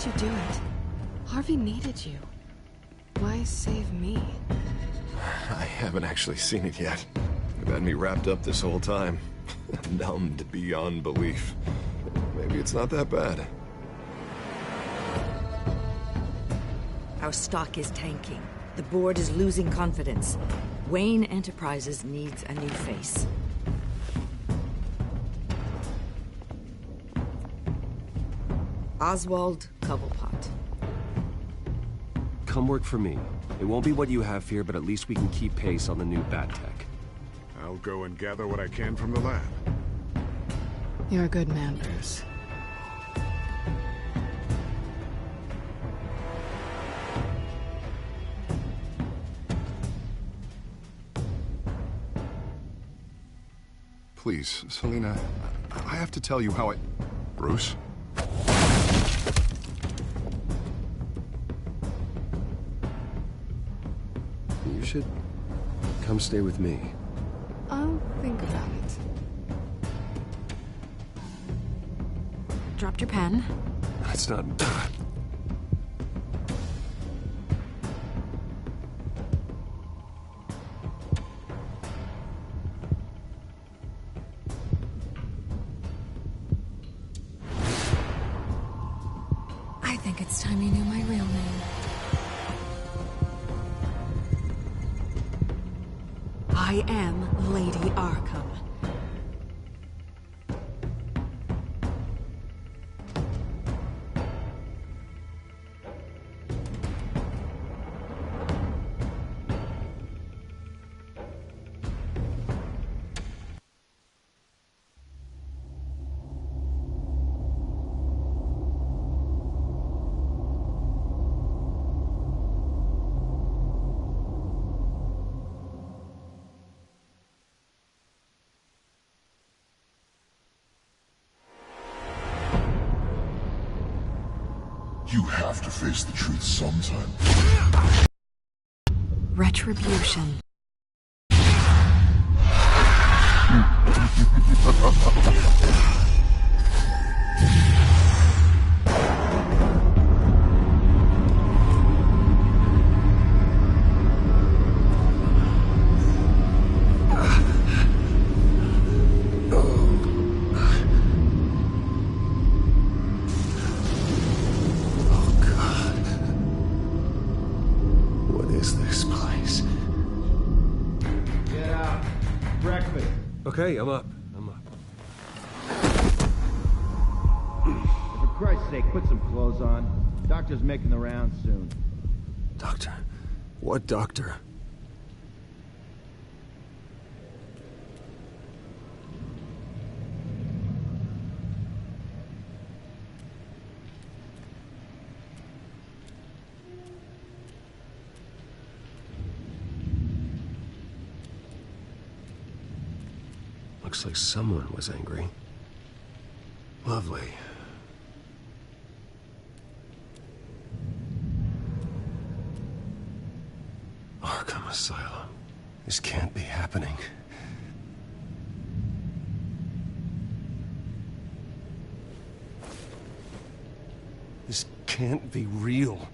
you do it? Harvey needed you. Why save me? I haven't actually seen it yet. You've had me wrapped up this whole time. Numbed beyond belief. Maybe it's not that bad. Our stock is tanking. The board is losing confidence. Wayne Enterprises needs a new face. Oswald Cobblepot. Come work for me. It won't be what you have here, but at least we can keep pace on the new bat tech. I'll go and gather what I can from the lab. You're a good man, Bruce. Please, Selina, I have to tell you how I... Bruce? You should come stay with me. I'll think about it. Dropped your pen. That's not... I think it's time you knew my real name. I am Lady Arkham. You have to face the truth sometime. Retribution. Okay, I'm up. I'm up. For Christ's sake, put some clothes on. Doctor's making the rounds soon. Doctor? What doctor? Looks like someone was angry. Lovely. Arkham Asylum. This can't be happening. This can't be real.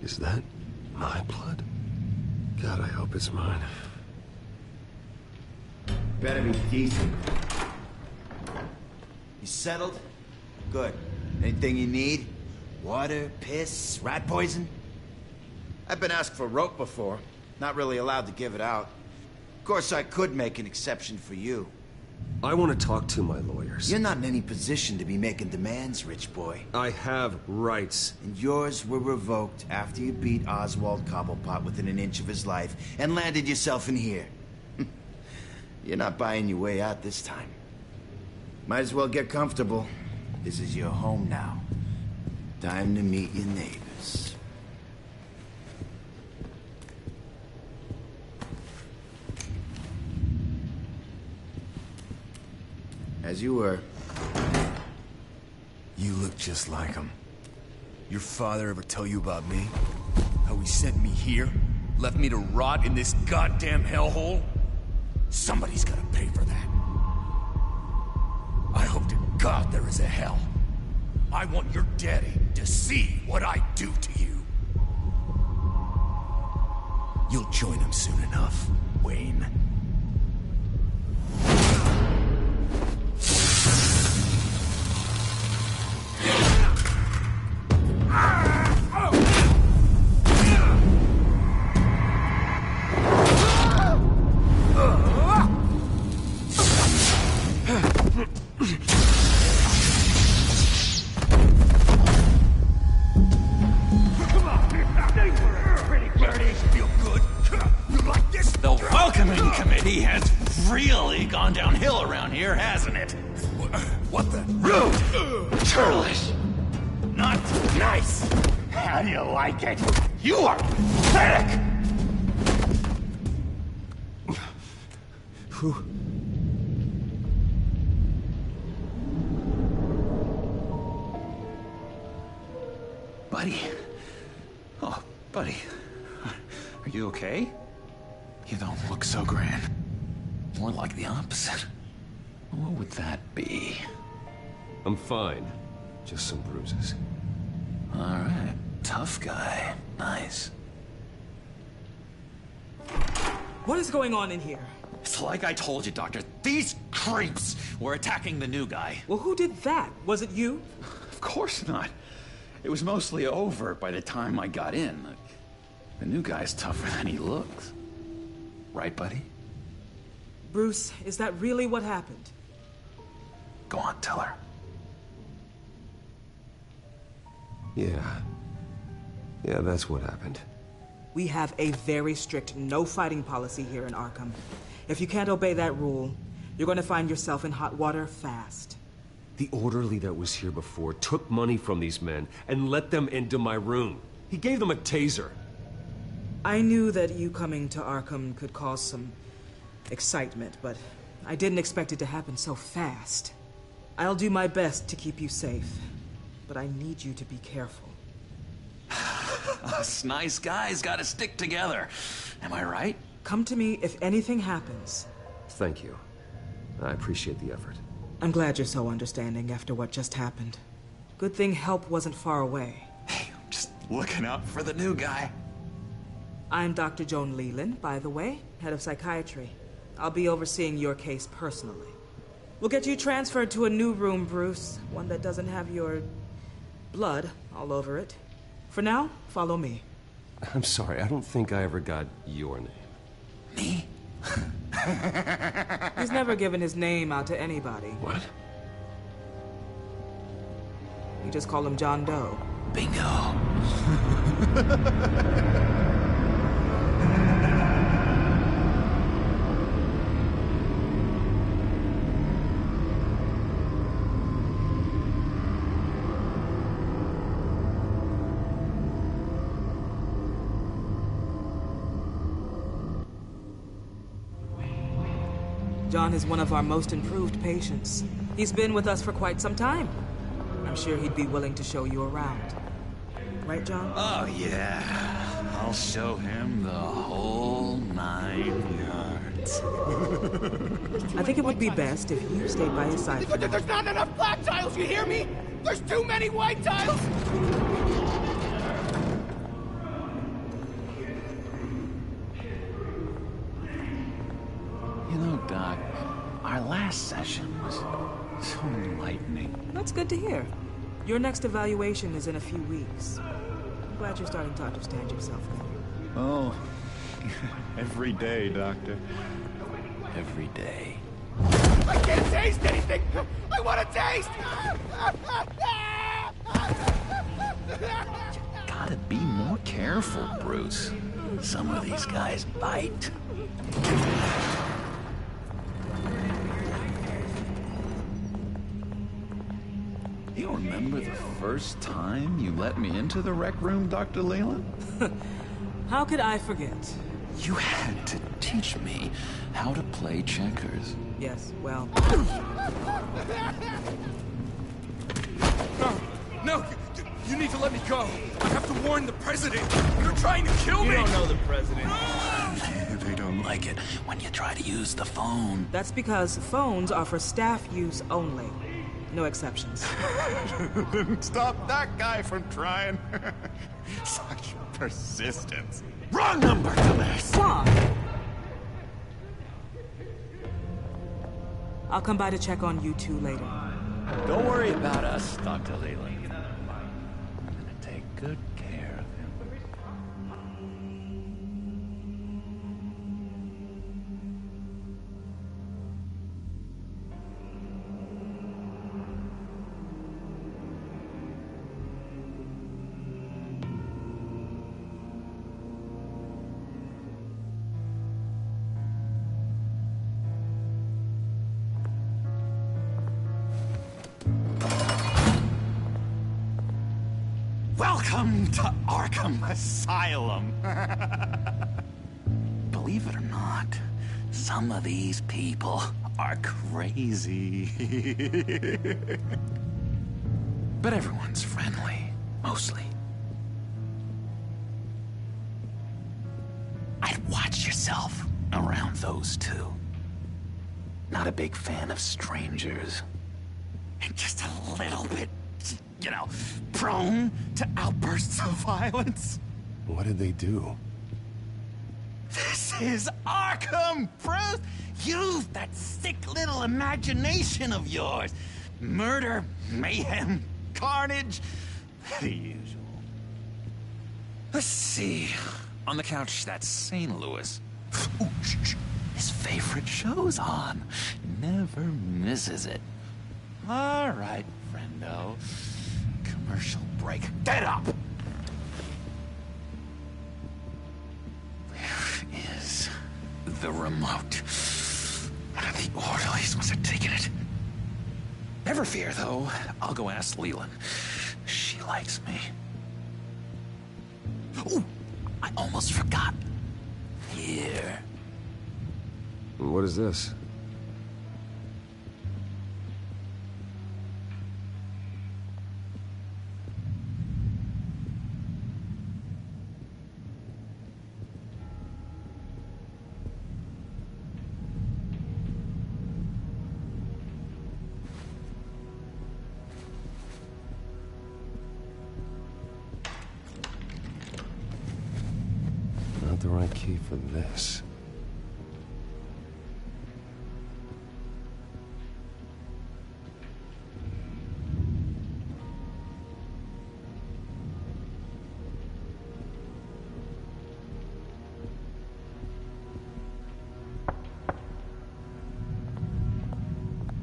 Is that my blood? God, I hope it's mine. Better be decent. You settled? Good. Anything you need? Water, piss, rat poison? I've been asked for rope before. Not really allowed to give it out. Of course, I could make an exception for you. I want to talk to my lawyers. You're not in any position to be making demands, rich boy. I have rights. And yours were revoked after you beat Oswald Cobblepot within an inch of his life and landed yourself in here. You're not buying your way out this time. Might as well get comfortable. This is your home now. Time to meet your neighbors. As you were. You look just like him. Your father ever tell you about me? How he sent me here? Left me to rot in this goddamn hellhole? Somebody's gotta pay for that. I hope to God there is a hell. I want your daddy to see what I do to you. You'll join him soon enough, Wayne. Really gone downhill around here, hasn't it? What the? Rude! Churlish! Not nice! How do you like it? You are pathetic! Who? Buddy? Oh, buddy. Are you okay? You don't look so grand. More like the opposite. What would that be? I'm fine. Just some bruises. All right. Tough guy. Nice. What is going on in here? It's like I told you, Doctor. These creeps were attacking the new guy. Well, who did that? Was it you? Of course not. It was mostly over by the time I got in. The new guy's tougher than he looks. Right, buddy? Bruce, is that really what happened? Go on, tell her. Yeah, that's what happened. We have a very strict no fighting policy here in Arkham. If you can't obey that rule, you're going to find yourself in hot water fast. The orderly that was here before took money from these men and let them into my room. He gave them a taser. I knew that you coming to Arkham could cause some excitement, but I didn't expect it to happen so fast. I'll do my best to keep you safe, but I need you to be careful. Us nice guys gotta stick together. Am I right? Come to me if anything happens. Thank you. I appreciate the effort. I'm glad you're so understanding after what just happened. Good thing help wasn't far away. Hey, I'm just looking out for the new guy. I'm Dr. Joan Leland, by the way, head of psychiatry. I'll be overseeing your case personally. We'll get you transferred to a new room, Bruce. One that doesn't have your blood all over it. For now, follow me. I'm sorry, I don't think I ever got your name. Me? He's never given his name out to anybody. What? We just call him John Doe. Bingo. John is one of our most improved patients. He's been with us for quite some time. I'm sure he'd be willing to show you around. Right, John? Oh, yeah. I'll show him the whole 9 yards. I think it would be best if you stayed by his side. There's not enough black tiles, you hear me? There's too many white tiles! You know, Doc, our last session was so enlightening. That's good to hear. Your next evaluation is in a few weeks. I'm glad you're starting to understand yourself better. Oh, every day, Doctor. Every day. I can't taste anything! I want to taste! Gotta be more careful, Bruce. Some of these guys bite. You remember the first time you let me into the rec room, Dr. Leland? How could I forget? You had to teach me how to play checkers. Yes, well... No! You need to let me go! I have to warn the president! You're trying to kill me! You don't know the president. They don't like it when you try to use the phone. That's because phones are for staff use only. No exceptions. Stop that guy from trying. Such persistence. Wrong number, dumbass! Come I'll come by to check on you two later. Don't worry about us, Dr. Leland. I'm gonna take good care of him. Welcome to Arkham Asylum. Believe it or not, some of these people are crazy. But everyone's friendly, mostly. I'd watch yourself around those two. Not a big fan of strangers. And just a little bit, you know, prone to outbursts of violence. What did they do? This is Arkham, Bruce! Use that sick little imagination of yours. Murder, mayhem, carnage, the usual. Let's see. On the couch, that's St. Louis. Ooh, shh. His favorite show's on. Never misses it. All right, friendo. Commercial break. Get up! Where is the remote? One of the orderlies must have taken it. Never fear, though. I'll go ask Leland. She likes me. Ooh, I almost forgot. Here. What is this? Not the right key for this.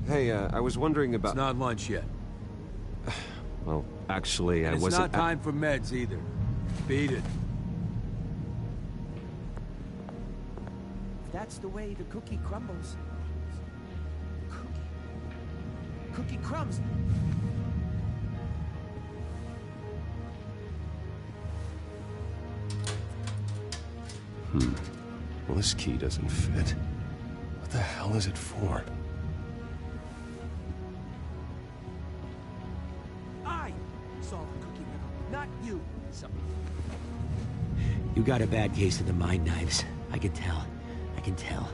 Hey, I was wondering about... It's not lunch yet. Well, actually, I It's wasn't... not time for meds either. Beat it. That's the way the cookie crumbles. Cookie crumbs. Well, this key doesn't fit. What the hell is it for? I solved the cookie riddle, not you. You got a bad case of the mind knives. I can tell. I can tell.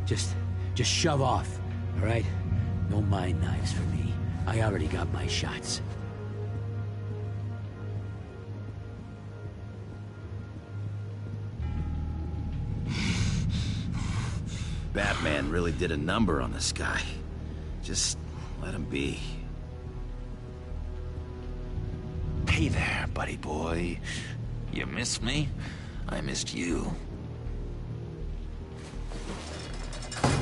Just shove off, all right? No mind knives for me. I already got my shots. Batman really did a number on this guy. Just let him be. Hey there, buddy boy. You miss me? I missed you. 'Cause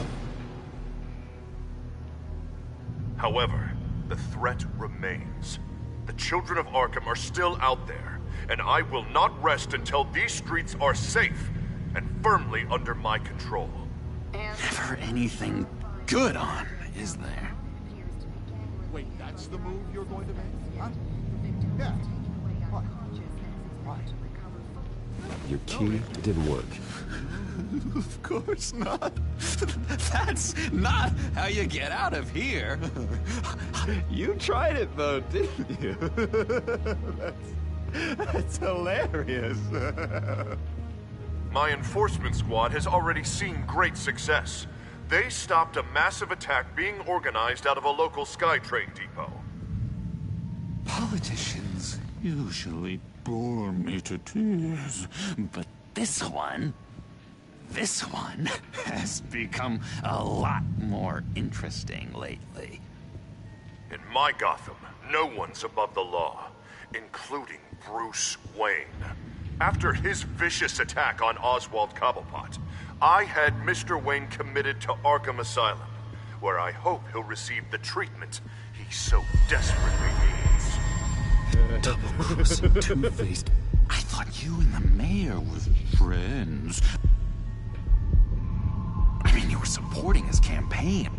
However, the threat remains. The children of Arkham are still out there, and I will not rest until these streets are safe and firmly under my control. Never anything good on, is there? Wait, that's the move you're going to make? Huh? Yeah. What? What? Your key didn't work. Of course not. That's not how you get out of here. You tried it though, didn't you? That's hilarious. My enforcement squad has already seen great success. They stopped a massive attack being organized out of a local SkyTrain depot. Politicians usually bore me to tears, but this one has become a lot more interesting lately. In my Gotham, no one's above the law, including Bruce Wayne. After his vicious attack on Oswald Cobblepot, I had Mr. Wayne committed to Arkham Asylum, where I hope he'll receive the treatment he so desperately needs. Double-crossing, two-faced. I thought you and the mayor were friends. I mean, you were supporting his campaign.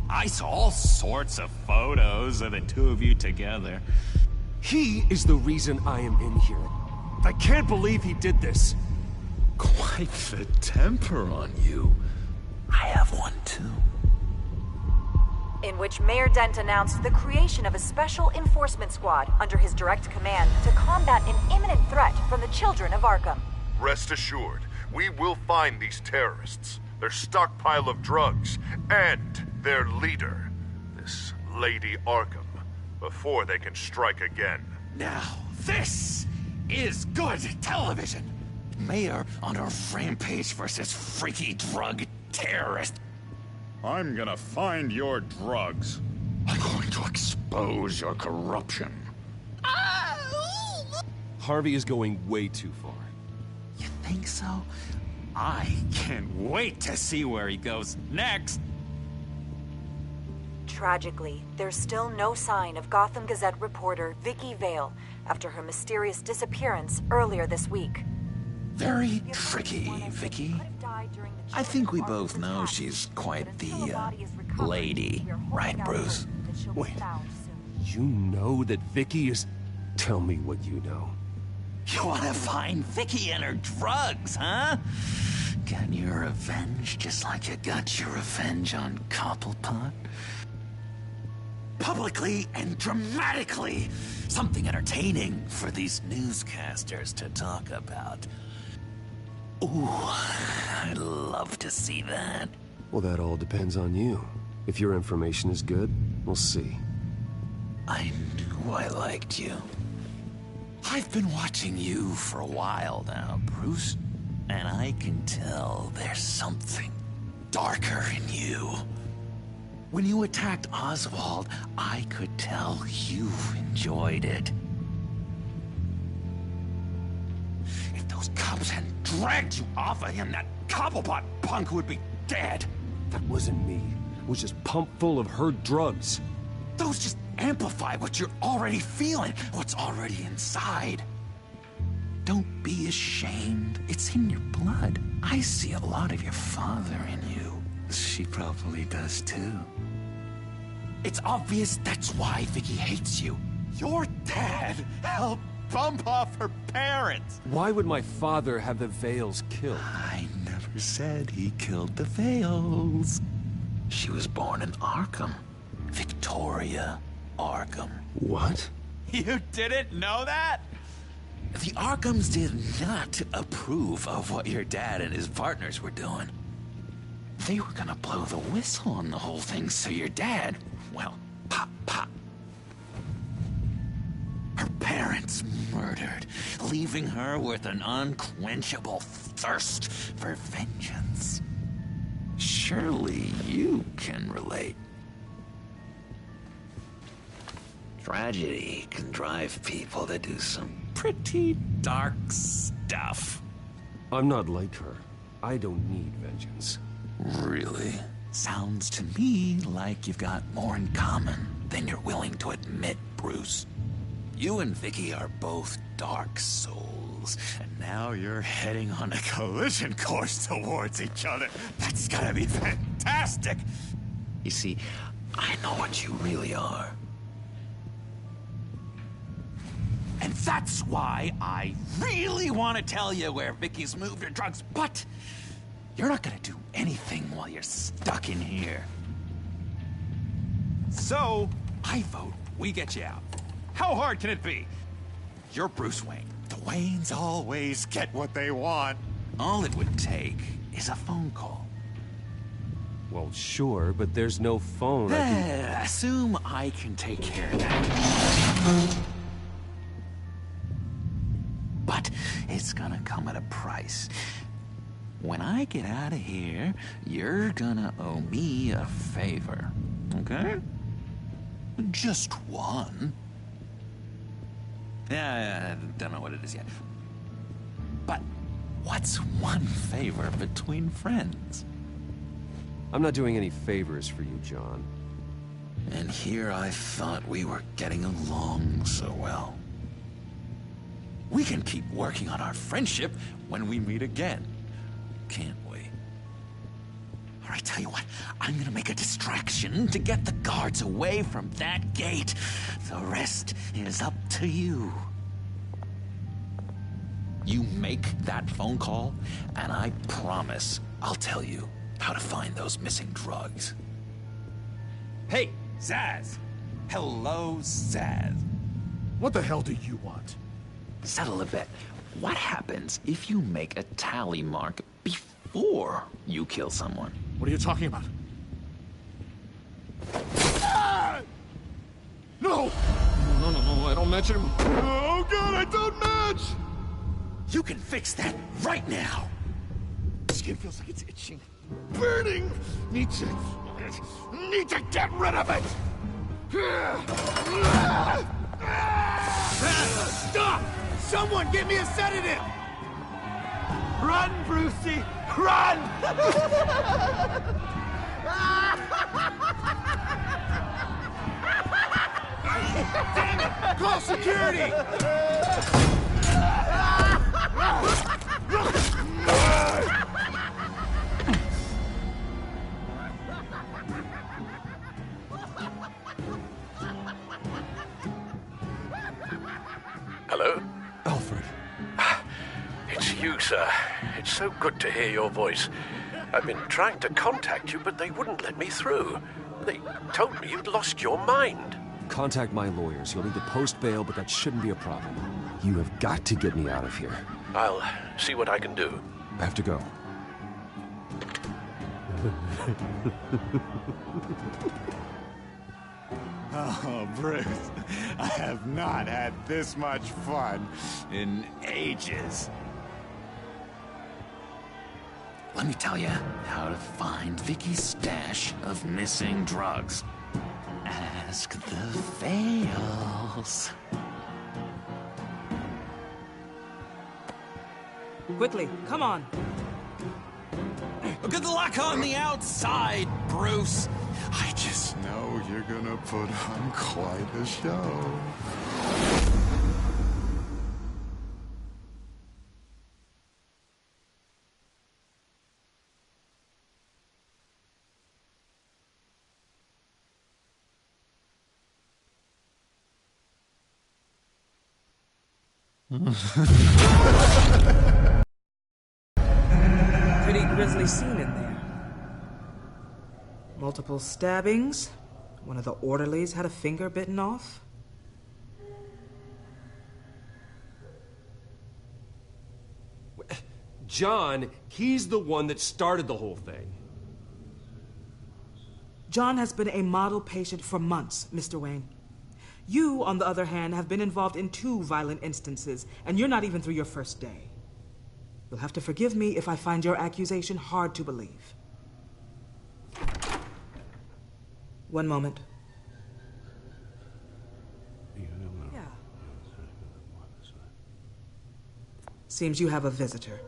I saw all sorts of photos of the two of you together. He is the reason I am in here. I can't believe he did this. Quite the temper on you. I have one too. In which Mayor Dent announced the creation of a special enforcement squad under his direct command to combat an imminent threat from the children of Arkham. Rest assured, we will find these terrorists, their stockpile of drugs, and their leader, this Lady Arkham, before they can strike again. Now, this is good television. Mayor on a rampage versus freaky drug terrorist. I'm gonna find your drugs. I'm going to expose your corruption. Harvey is going way too far. You think so? I can't wait to see where he goes next. Tragically, there's still no sign of Gotham Gazette reporter Vicky Vale after her mysterious disappearance earlier this week. Very tricky, Vicky. I think we both know she's quite the, lady, right, Bruce? Wait, you know that Vicky is... Tell me what you know. You want to find Vicky and her drugs, huh? Get your revenge just like you got your revenge on Cobblepot? Publicly and dramatically. Something entertaining for these newscasters to talk about. Ooh, I'd love to see that. Well, that all depends on you. If your information is good, we'll see. I knew I liked you. I've been watching you for a while now, Bruce. And I can tell there's something darker in you. When you attacked Oswald, I could tell you enjoyed it. If those cops hadn't dragged you off of him, that Cobblepot punk would be dead. That wasn't me. It was just pumped full of her drugs. Those just amplify what you're already feeling, what's already inside. Don't be ashamed. It's in your blood. I see a lot of your father in you. She probably does too. It's obvious that's why Vicky hates you. Your dad helped bump off her parents. Why would my father have the Vales killed? I never said he killed the Vales. She was born in Arkham. Victoria Arkham. What? You didn't know that? The Arkhams did not approve of what your dad and his partners were doing. They were gonna blow the whistle on the whole thing, so your dad, well, pop, pop. Her parents murdered, leaving her with an unquenchable thirst for vengeance. Surely you can relate. Tragedy can drive people to do some pretty dark stuff. I'm not like her. I don't need vengeance. Really? Sounds to me like you've got more in common than you're willing to admit, Bruce. You and Vicky are both dark souls, and now you're heading on a collision course towards each other. That's gotta be fantastic! You see, I know what you really are. And that's why I really want to tell you where Vicky's moved her drugs, but you're not gonna do anything while you're stuck in here. So, I vote we get you out. How hard can it be? You're Bruce Wayne. The Waynes always get what they want. All it would take is a phone call. Well, sure, but there's no phone. Assume I can take care of that. But it's gonna come at a price. When I get out of here, you're gonna owe me a favor, okay? Just one. Yeah, I don't know what it is yet. But what's one favor between friends? I'm not doing any favors for you, John. And here I thought we were getting along so well. We can keep working on our friendship when we meet again, can't we? All right, tell you what, I'm gonna make a distraction to get the guards away from that gate. The rest is up to you. You make that phone call, and I promise I'll tell you how to find those missing drugs. Hey, Zsasz! Hello, Zsasz. What the hell do you want? Settle a bet. What happens if you make a tally mark before you kill someone? What are you talking about? Ah! No! No, I don't match him. Oh, God, I don't match! You can fix that right now. Skin feels like it's itching. Burning! Need to get rid of it! Stop! Someone get me a sedative! Run, Brucey! Run! Damn it! Call security! Hello? Alfred. It's you, sir. It's so good to hear your voice. I've been trying to contact you, but they wouldn't let me through. They told me you'd lost your mind. Contact my lawyers. You'll need to post bail, but that shouldn't be a problem. You have got to get me out of here. I'll see what I can do. I have to go. Oh, Bruce, I have not had this much fun in ages. Let me tell you how to find Vicky's stash of missing drugs. Ask the Vales. Quickly, come on. Good luck on the outside, Bruce. I just know you're gonna put on quite a show. Pretty grisly scene in there. Multiple stabbings. One of the orderlies had a finger bitten off. John, he's the one that started the whole thing. John has been a model patient for months, Mr. Wayne. You, on the other hand, have been involved in 2 violent instances, and you're not even through your first day. You'll have to forgive me if I find your accusation hard to believe. One moment. Yeah. Seems you have a visitor.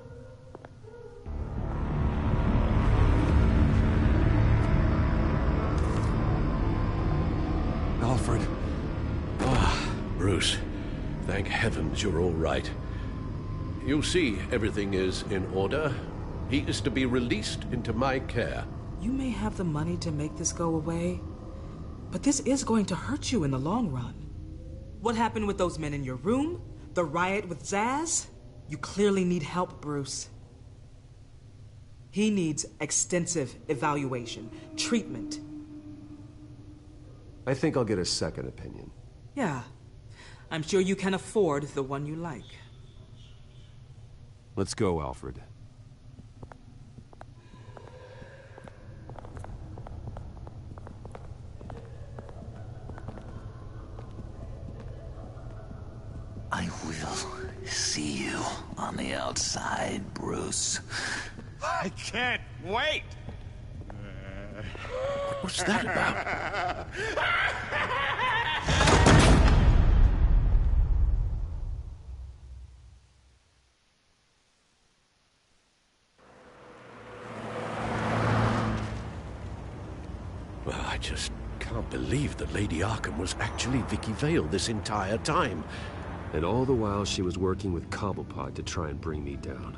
Alfred. Alfred. Bruce, thank heavens you're all right. You see, everything is in order. He is to be released into my care. You may have the money to make this go away, but this is going to hurt you in the long run. What happened with those men in your room? The riot with Zaz? You clearly need help, Bruce. He needs extensive evaluation, treatment. I think I'll get a second opinion. Yeah, I'm sure you can afford the one you like. Let's go, Alfred. I will see you on the outside, Bruce. I can't wait! What's that about? Well, I just can't believe that Lady Arkham was actually Vicky Vale this entire time. And all the while she was working with Cobblepot to try and bring me down.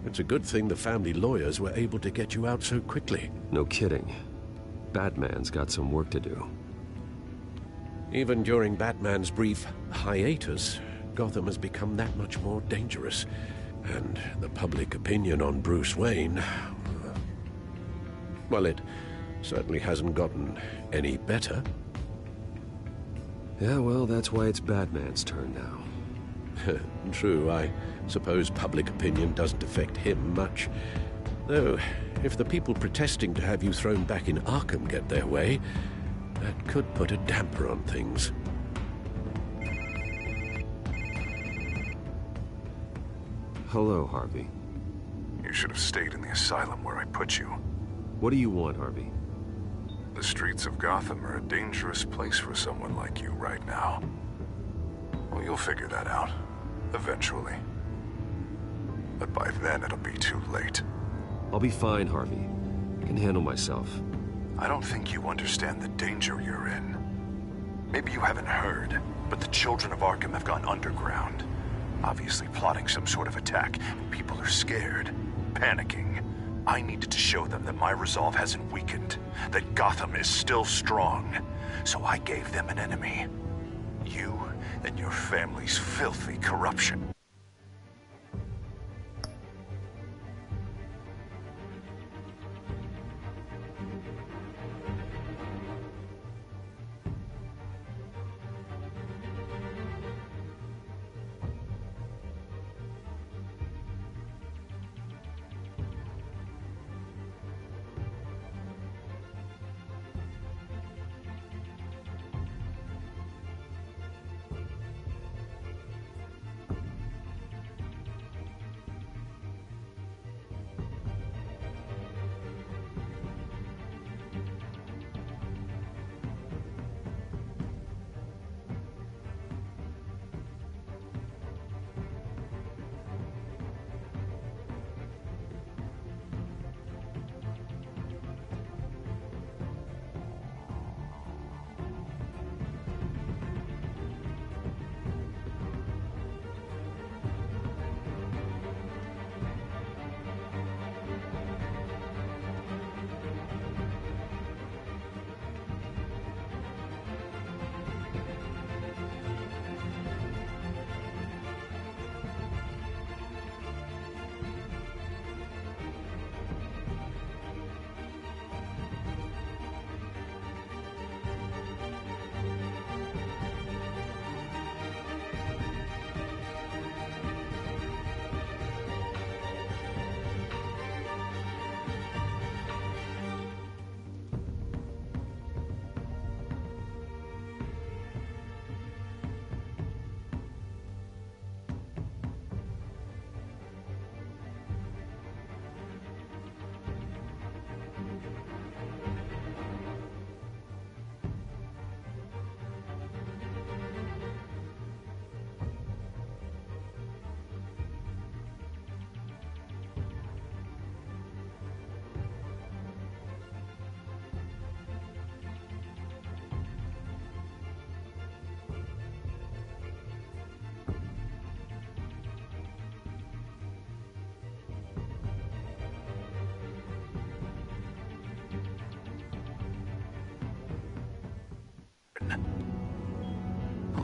It's a good thing the family lawyers were able to get you out so quickly. No kidding. Batman's got some work to do. Even during Batman's brief hiatus, Gotham has become that much more dangerous. And the public opinion on Bruce Wayne... well, it certainly hasn't gotten any better. Yeah, well, that's why it's Batman's turn now. True, I suppose public opinion doesn't affect him much. Though, if the people protesting to have you thrown back in Arkham get their way, that could put a damper on things. Hello, Harvey. You should have stayed in the asylum where I put you. What do you want, Harvey? The streets of Gotham are a dangerous place for someone like you right now. Well, you'll figure that out. Eventually. But by then, it'll be too late. I'll be fine, Harvey. I can handle myself. I don't think you understand the danger you're in. Maybe you haven't heard, but the children of Arkham have gone underground. Obviously plotting some sort of attack, and people are scared, panicking. I needed to show them that my resolve hasn't weakened, that Gotham is still strong. So I gave them an enemy. You and your family's filthy corruption.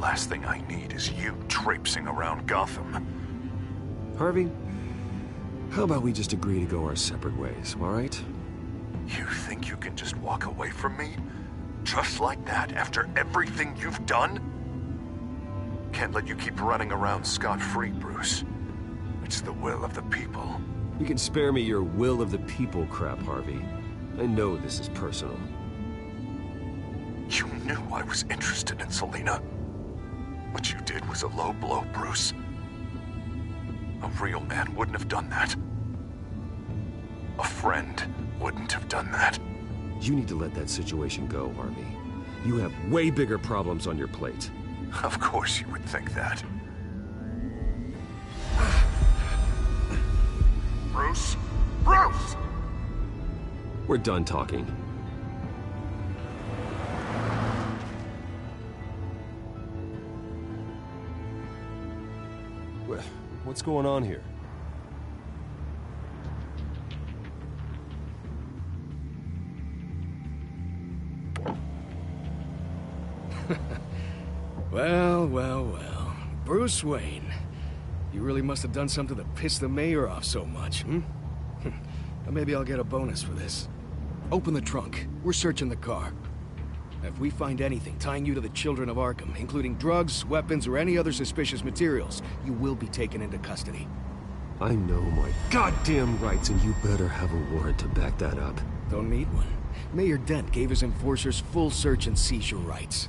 last thing I need is you traipsing around Gotham. Harvey, how about we just agree to go our separate ways, all right? You think you can just walk away from me? Just like that, after everything you've done? Can't let you keep running around scot-free, Bruce. It's the will of the people. You can spare me your will of the people crap, Harvey. I know this is personal. You knew I was interested in Selina. What you did was a low blow, Bruce. A real man wouldn't have done that. A friend wouldn't have done that. You need to let that situation go, Harvey. You have way bigger problems on your plate. Of course you would think that. Bruce? Bruce! We're done talking. What's going on here? Well. Bruce Wayne. You really must have done something to piss the mayor off so much, hmm? Or maybe I'll get a bonus for this. Open the trunk. We're searching the car. If we find anything tying you to the Children of Arkham, including drugs, weapons, or any other suspicious materials, you will be taken into custody. I know my goddamn rights, and you better have a warrant to back that up. Don't need one. Mayor Dent gave his enforcers full search and seizure rights.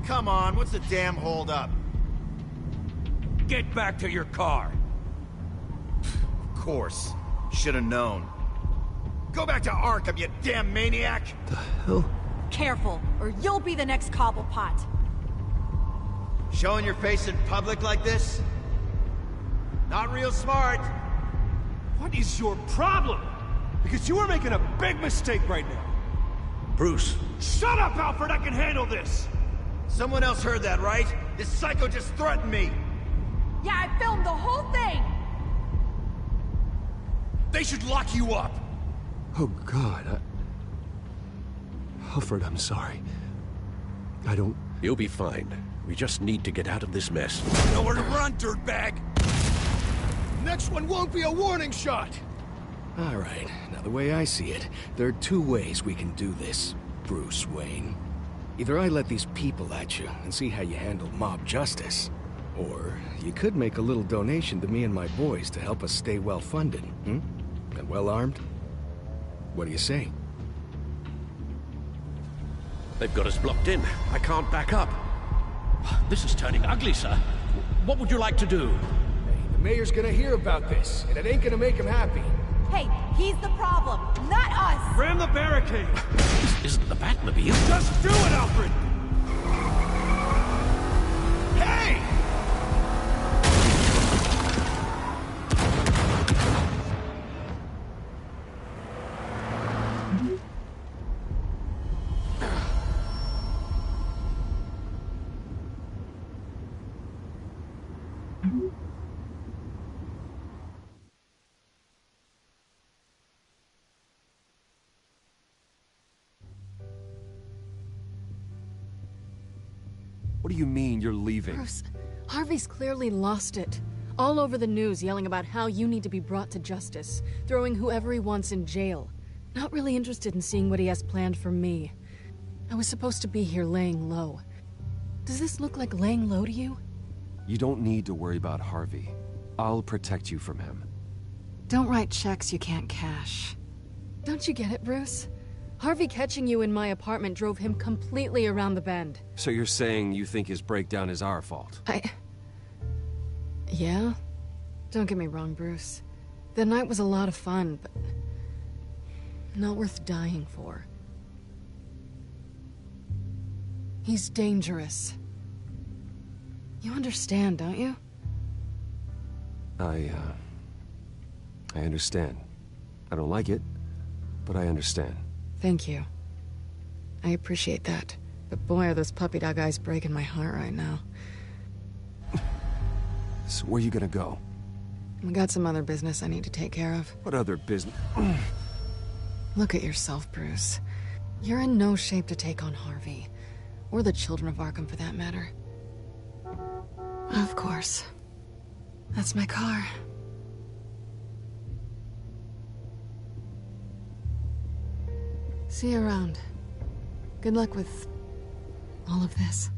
Come on, what's the damn holdup? Get back to your car. Of course. Should have known. Go back to Arkham, you damn maniac! The hell? Careful, or you'll be the next Cobblepot. Showing your face in public like this? Not real smart. What is your problem? Because you are making a big mistake right now. Bruce. Shut up, Alfred! I can handle this! Someone else heard that, right? This psycho just threatened me! Yeah, I filmed the whole thing! They should lock you up! Oh, God, Alfred, I'm sorry. I don't... You'll be fine. We just need to get out of this mess. Nowhere to run, dirtbag! Next one won't be a warning shot! All right, now the way I see it, there are two ways we can do this, Bruce Wayne. Either I let these people at you and see how you handle mob justice, or you could make a little donation to me and my boys to help us stay well-funded, hmm? And well-armed? What do you say? They've got us blocked in. I can't back up. This is turning ugly, sir. What would you like to do? Hey, the mayor's gonna hear about this, and it ain't gonna make him happy. Hey, he's the problem, not us! Ram the barricade! This isn't the Batmobile. Just do it, Alfred! Hey! What do you mean you're leaving? Bruce, Harvey's clearly lost it. All over the news yelling about how you need to be brought to justice, throwing whoever he wants in jail. Not really interested in seeing what he has planned for me. I was supposed to be here laying low. Does this look like laying low to you? You don't need to worry about Harvey. I'll protect you from him. Don't write checks you can't cash. Don't you get it, Bruce? Harvey catching you in my apartment drove him completely around the bend. So you're saying you think his breakdown is our fault? Yeah? Don't get me wrong, Bruce. The night was a lot of fun, but not worth dying for. He's dangerous. You understand, don't you? I understand. I don't like it, but I understand. Thank you. I appreciate that. But boy, are those puppy dog eyes breaking my heart right now. So where are you gonna go? I got some other business I need to take care of. What other business? Look at yourself, Bruce. You're in no shape to take on Harvey. Or the children of Arkham, for that matter. Of course. That's my car. See you around. Good luck with all of this.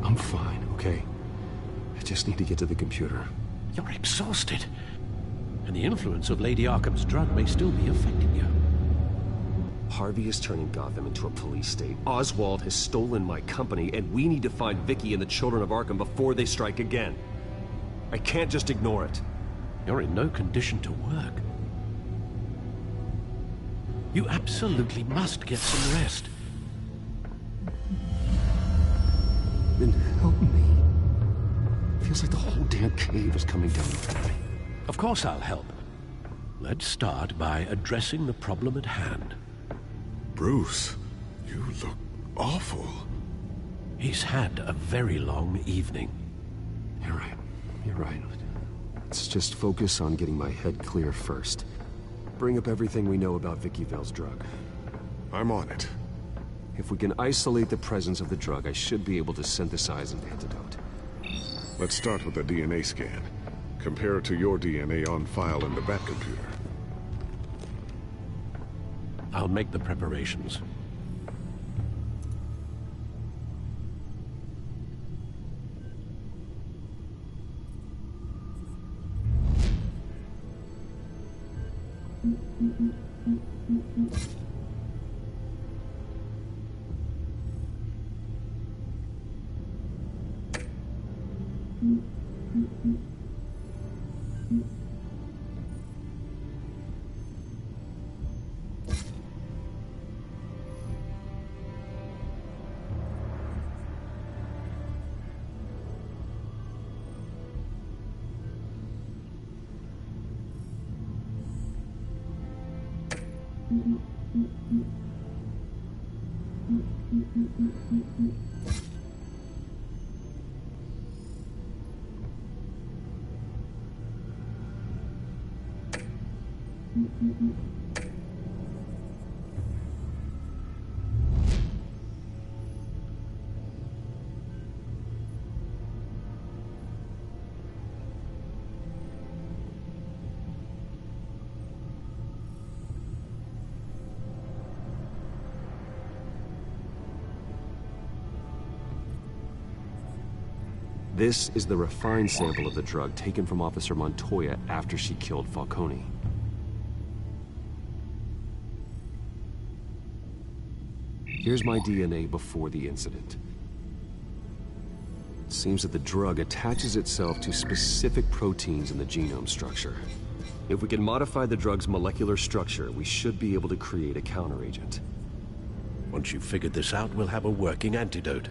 I'm fine, okay? I just need to get to the computer. You're exhausted. And the influence of Lady Arkham's drug may still be affecting you. Harvey is turning Gotham into a police state. Oswald has stolen my company, and we need to find Vicky and the children of Arkham before they strike again. I can't just ignore it. You're in no condition to work. You absolutely must get some rest. Then help me. Feels like the whole damn cave is coming down on me. Of course I'll help. Let's start by addressing the problem at hand. Bruce, you look awful. He's had a very long evening. You're right. You're right. Let's just focus on getting my head clear first. Bring up everything we know about Vicky Vale's drug. I'm on it. If we can isolate the presence of the drug, I should be able to synthesize an antidote. Let's start with a DNA scan. Compare it to your DNA on file in the Batcomputer. I'll make the preparations. This is the refined sample of the drug taken from Officer Montoya after she killed Falcone. Here's my DNA before the incident. It seems that the drug attaches itself to specific proteins in the genome structure. If we can modify the drug's molecular structure, we should be able to create a counteragent. Once you've figured this out, we'll have a working antidote.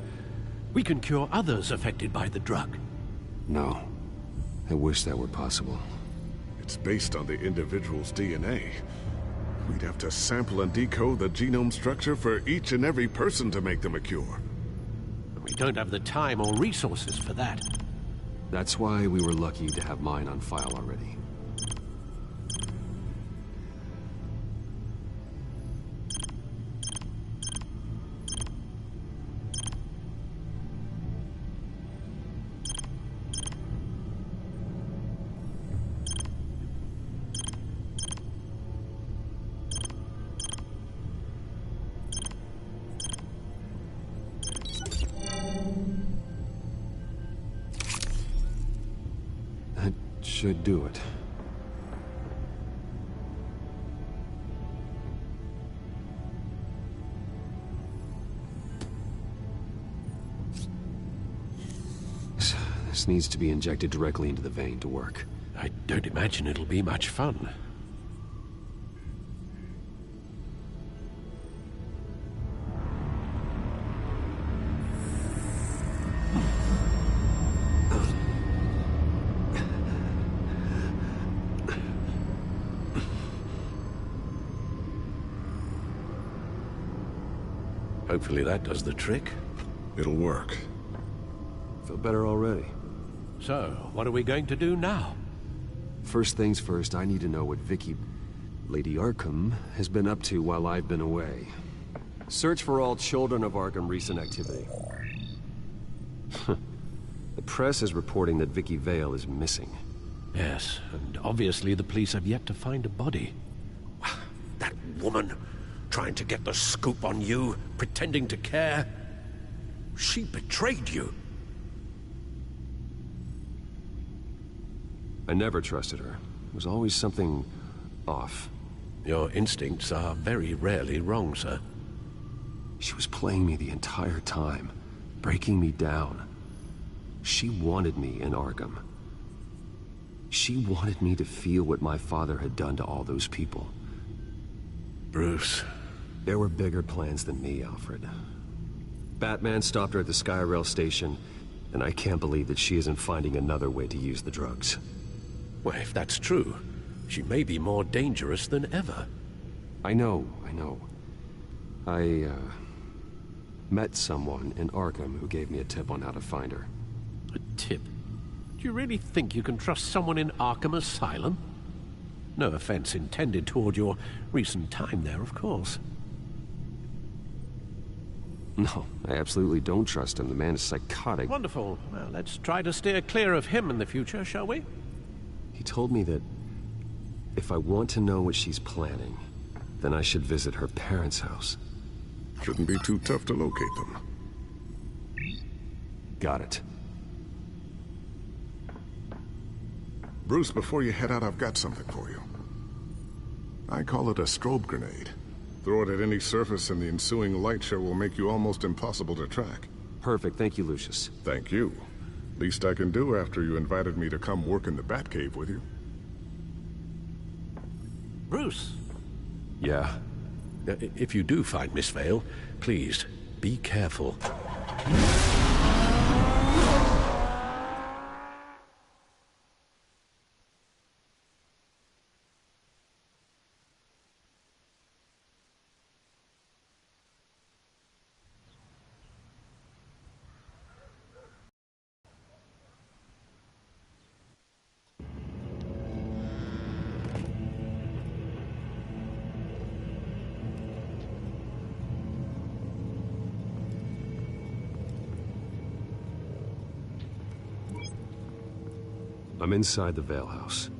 We can cure others affected by the drug. No. I wish that were possible. It's based on the individual's DNA. We'd have to sample and decode the genome structure for each and every person to make them a cure. We don't have the time or resources for that. That's why we were lucky to have mine on file already. Should do it. This needs to be injected directly into the vein to work. I don't imagine it'll be much fun. Hopefully that does the trick. It'll work. Feel better already. So, what are we going to do now? First things first, I need to know what Vicky, Lady Arkham, has been up to while I've been away. Search for all children of Arkham recent activity. The press is reporting that Vicky Vale is missing. Yes, and obviously the police have yet to find a body. That woman, trying to get the scoop on you, pretending to care. She betrayed you. I never trusted her. There was always something off. Your instincts are very rarely wrong, sir. She was playing me the entire time, breaking me down. She wanted me in Arkham. She wanted me to feel what my father had done to all those people. Bruce. There were bigger plans than me, Alfred. Batman stopped her at the Skyrail station, and I can't believe that she isn't finding another way to use the drugs. Well, if that's true, she may be more dangerous than ever. I know. I met someone in Arkham who gave me a tip on how to find her. A tip? Do you really think you can trust someone in Arkham Asylum? No offense intended toward your recent time there, of course. No, I absolutely don't trust him. The man is psychotic. Wonderful. Well, let's try to steer clear of him in the future, shall we? He told me that if I want to know what she's planning, then I should visit her parents' house. Shouldn't be too tough to locate them. Got it. Bruce, before you head out, I've got something for you. I call it a strobe grenade. Throw it at any surface and the ensuing light show will make you almost impossible to track. Perfect. Thank you, Lucius. Thank you. Least I can do after you invited me to come work in the Batcave with you. Bruce. Yeah? If you do find Miss Vale, please, be careful. I'm inside the Vale House.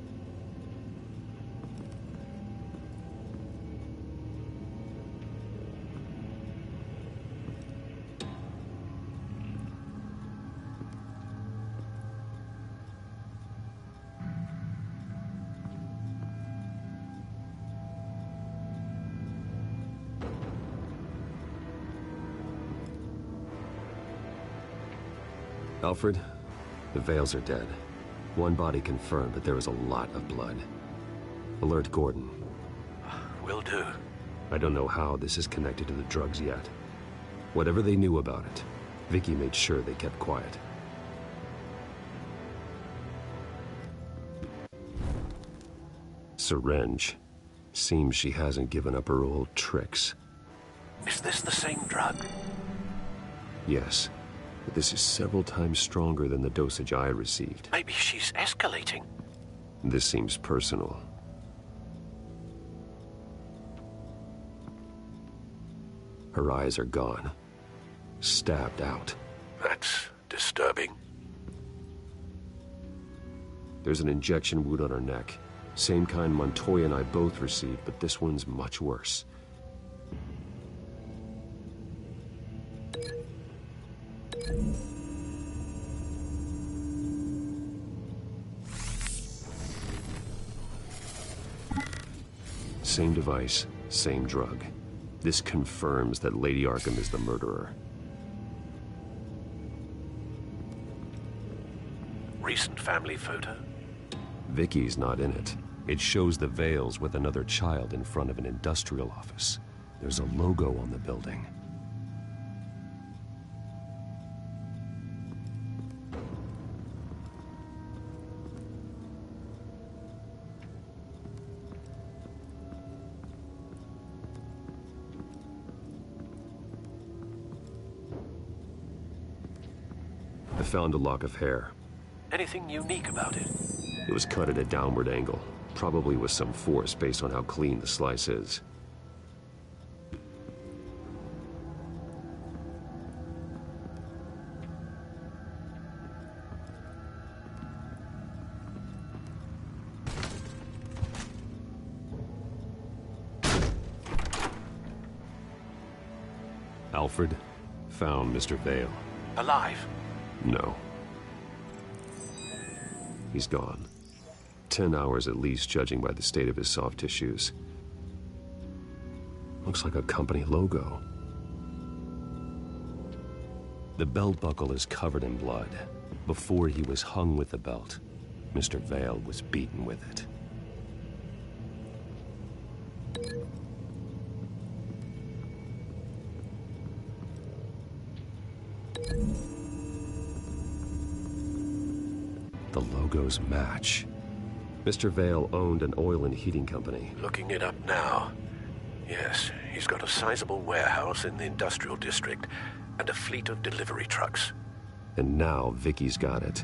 Alfred, the Vales are dead. One body confirmed, but there is a lot of blood. Alert Gordon. Will do. I don't know how this is connected to the drugs yet. Whatever they knew about it, Vicky made sure they kept quiet. Syringe. Seems she hasn't given up her old tricks. Is this the same drug? Yes. But this is several times stronger than the dosage I received. Maybe she's escalating. This seems personal. Her eyes are gone. Stabbed out. That's disturbing. There's an injection wound on her neck. Same kind Montoya and I both received, but this one's much worse. Same device, same drug. This confirms that Lady Arkham is the murderer. Recent family photo? Vicky's not in it. It shows the Vales with another child in front of an industrial office. There's a logo on the building. I found a lock of hair. Anything unique about it? It was cut at a downward angle, probably with some force based on how clean the slice is. Alfred found Mr. Vale. Alive? No. He's gone. 10 hours at least, judging by the state of his soft tissues. Looks like a company logo. The belt buckle is covered in blood. Before he was hung with the belt, Mr. Vale was beaten with it. The logos match. Mr. Vale owned an oil and heating company. Looking it up now. Yes, he's got a sizable warehouse in the industrial district and a fleet of delivery trucks. And now Vicky's got it.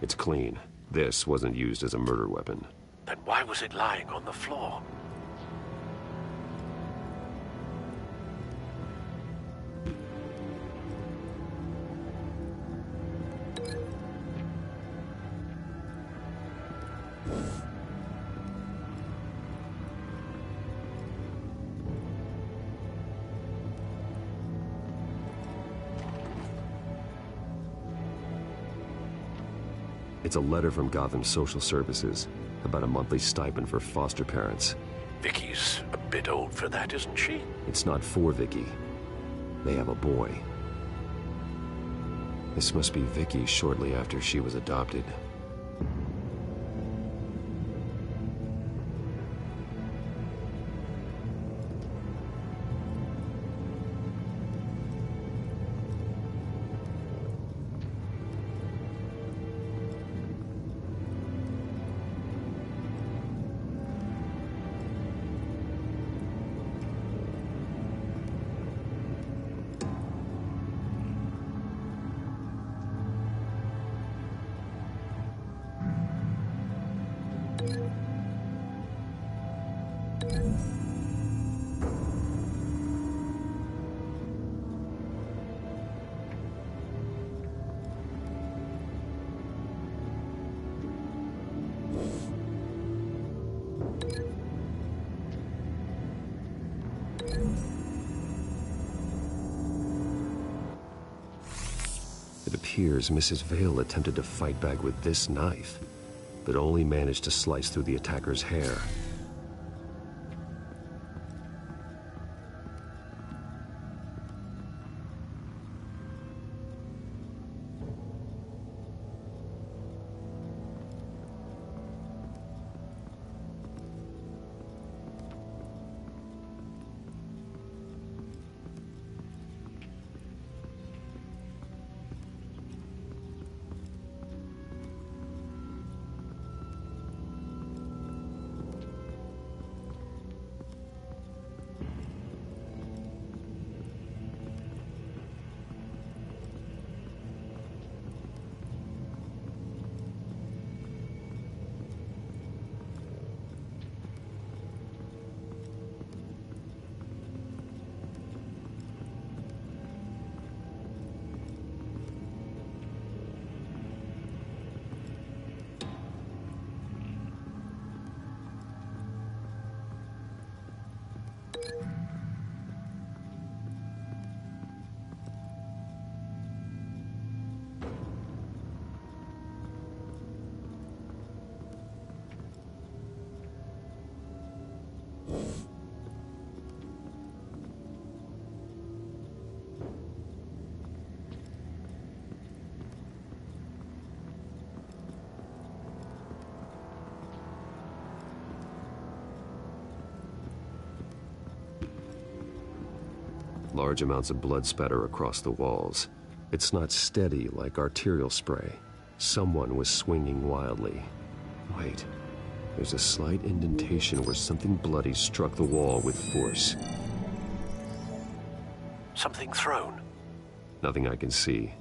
It's clean. This wasn't used as a murder weapon. Then why was it lying on the floor? It's a letter from Gotham Social Services about a monthly stipend for foster parents. Vicky's a bit old for that, isn't she? It's not for Vicky. They have a boy. This must be Vicky shortly after she was adopted. It appears Mrs. Vale attempted to fight back with this knife, but only managed to slice through the attacker's hair. Large amounts of blood spatter across the walls. It's not steady like arterial spray. Someone was swinging wildly. Wait, there's a slight indentation where something bloody struck the wall with force. Something thrown? Nothing I can see.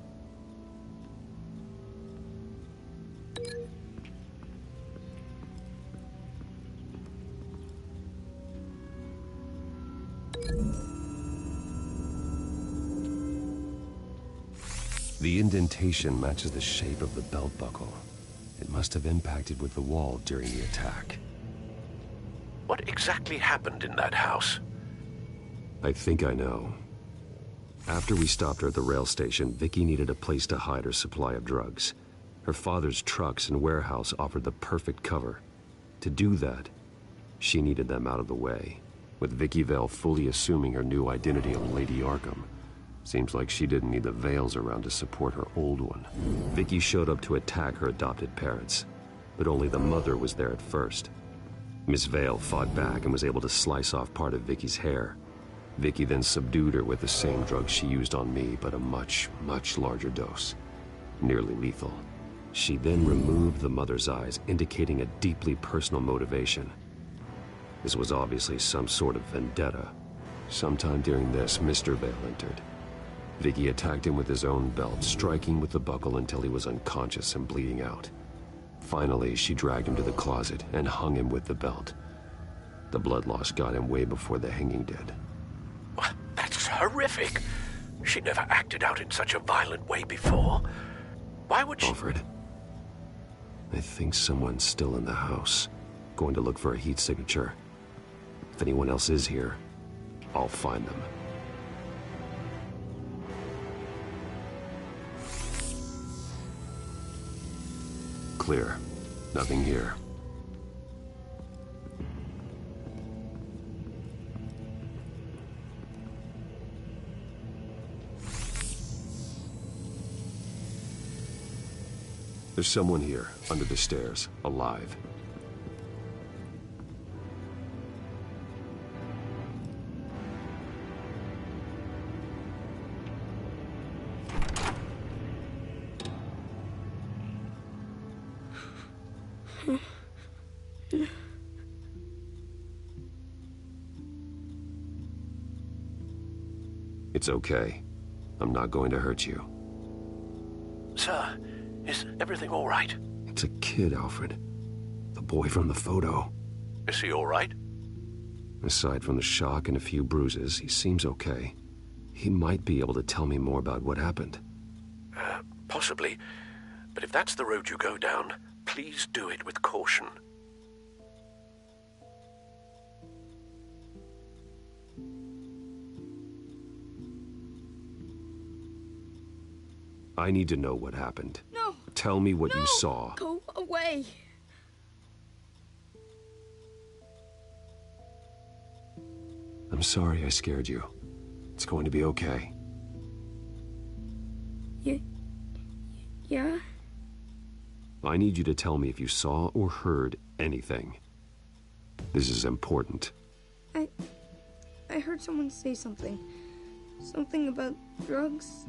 The indentation matches the shape of the belt buckle. It must have impacted with the wall during the attack. What exactly happened in that house? I think I know. After we stopped her at the rail station, Vicky needed a place to hide her supply of drugs. Her father's trucks and warehouse offered the perfect cover. To do that, she needed them out of the way. With Vicky Vale fully assuming her new identity of Lady Arkham, seems like she didn't need the veils around to support her old one. Vicky showed up to attack her adopted parents, but only the mother was there at first. Miss Vale fought back and was able to slice off part of Vicky's hair. Vicky then subdued her with the same drug she used on me, but a much, much larger dose. Nearly lethal. She then removed the mother's eyes, indicating a deeply personal motivation. This was obviously some sort of vendetta. Sometime during this, Mr. Vale entered. Vicky attacked him with his own belt, striking with the buckle until he was unconscious and bleeding out. Finally, she dragged him to the closet and hung him with the belt. The blood loss got him way before the hanging did. That's horrific. She never acted out in such a violent way before. Why would she... Alfred, I think someone's still in the house. Going to look for a heat signature. If anyone else is here, I'll find them. Clear. Nothing here. There's someone here, under the stairs, alive. It's okay. I'm not going to hurt you. Sir, is everything all right? It's a kid, Alfred. The boy from the photo. Is he all right? Aside from the shock and a few bruises, he seems okay. He might be able to tell me more about what happened. Possibly. But if that's the road you go down, please do it with caution. I need to know what happened. No. Tell me what you saw. Go away. I'm sorry I scared you. It's going to be okay. Yeah? I need you to tell me if you saw or heard anything. This is important. I heard someone say something. Something about drugs,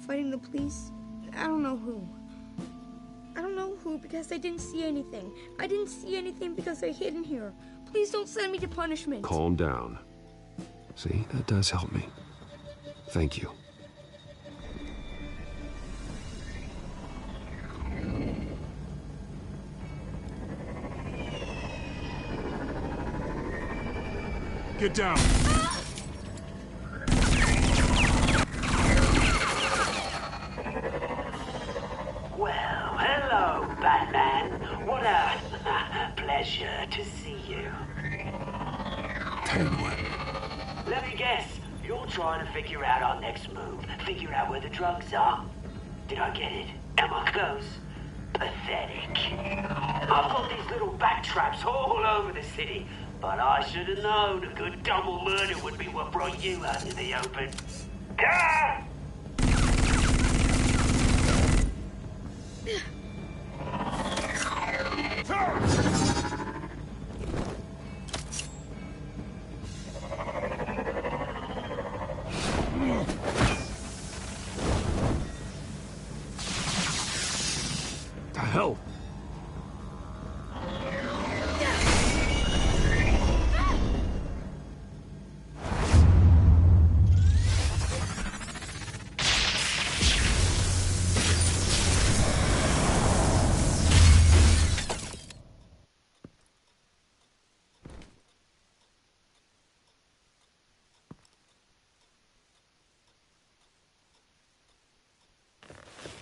fighting the police. I don't know who. I don't know who because I didn't see anything. I didn't see anything because I hid in here. Please don't send me to punishment. Calm down. See, that does help me. Thank you. Get down. Well, hello, Batman. What a pleasure to see you. Penguin. Let me guess. You're trying to figure out our next move. Figure out where the drugs are. Did I get it? Am I close? Pathetic. I've got these little bat traps all over the city. But I should have known a good double murder would be what brought you out in the open. Ah!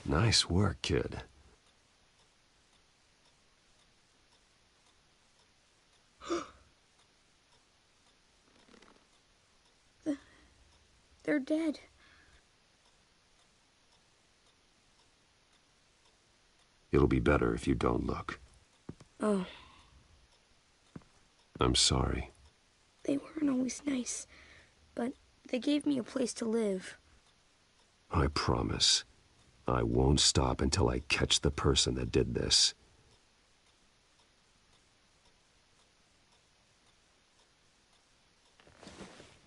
Nice work, kid. They're dead. It'll be better if you don't look. Oh. I'm sorry. They weren't always nice, but they gave me a place to live. I promise. I won't stop until I catch the person that did this.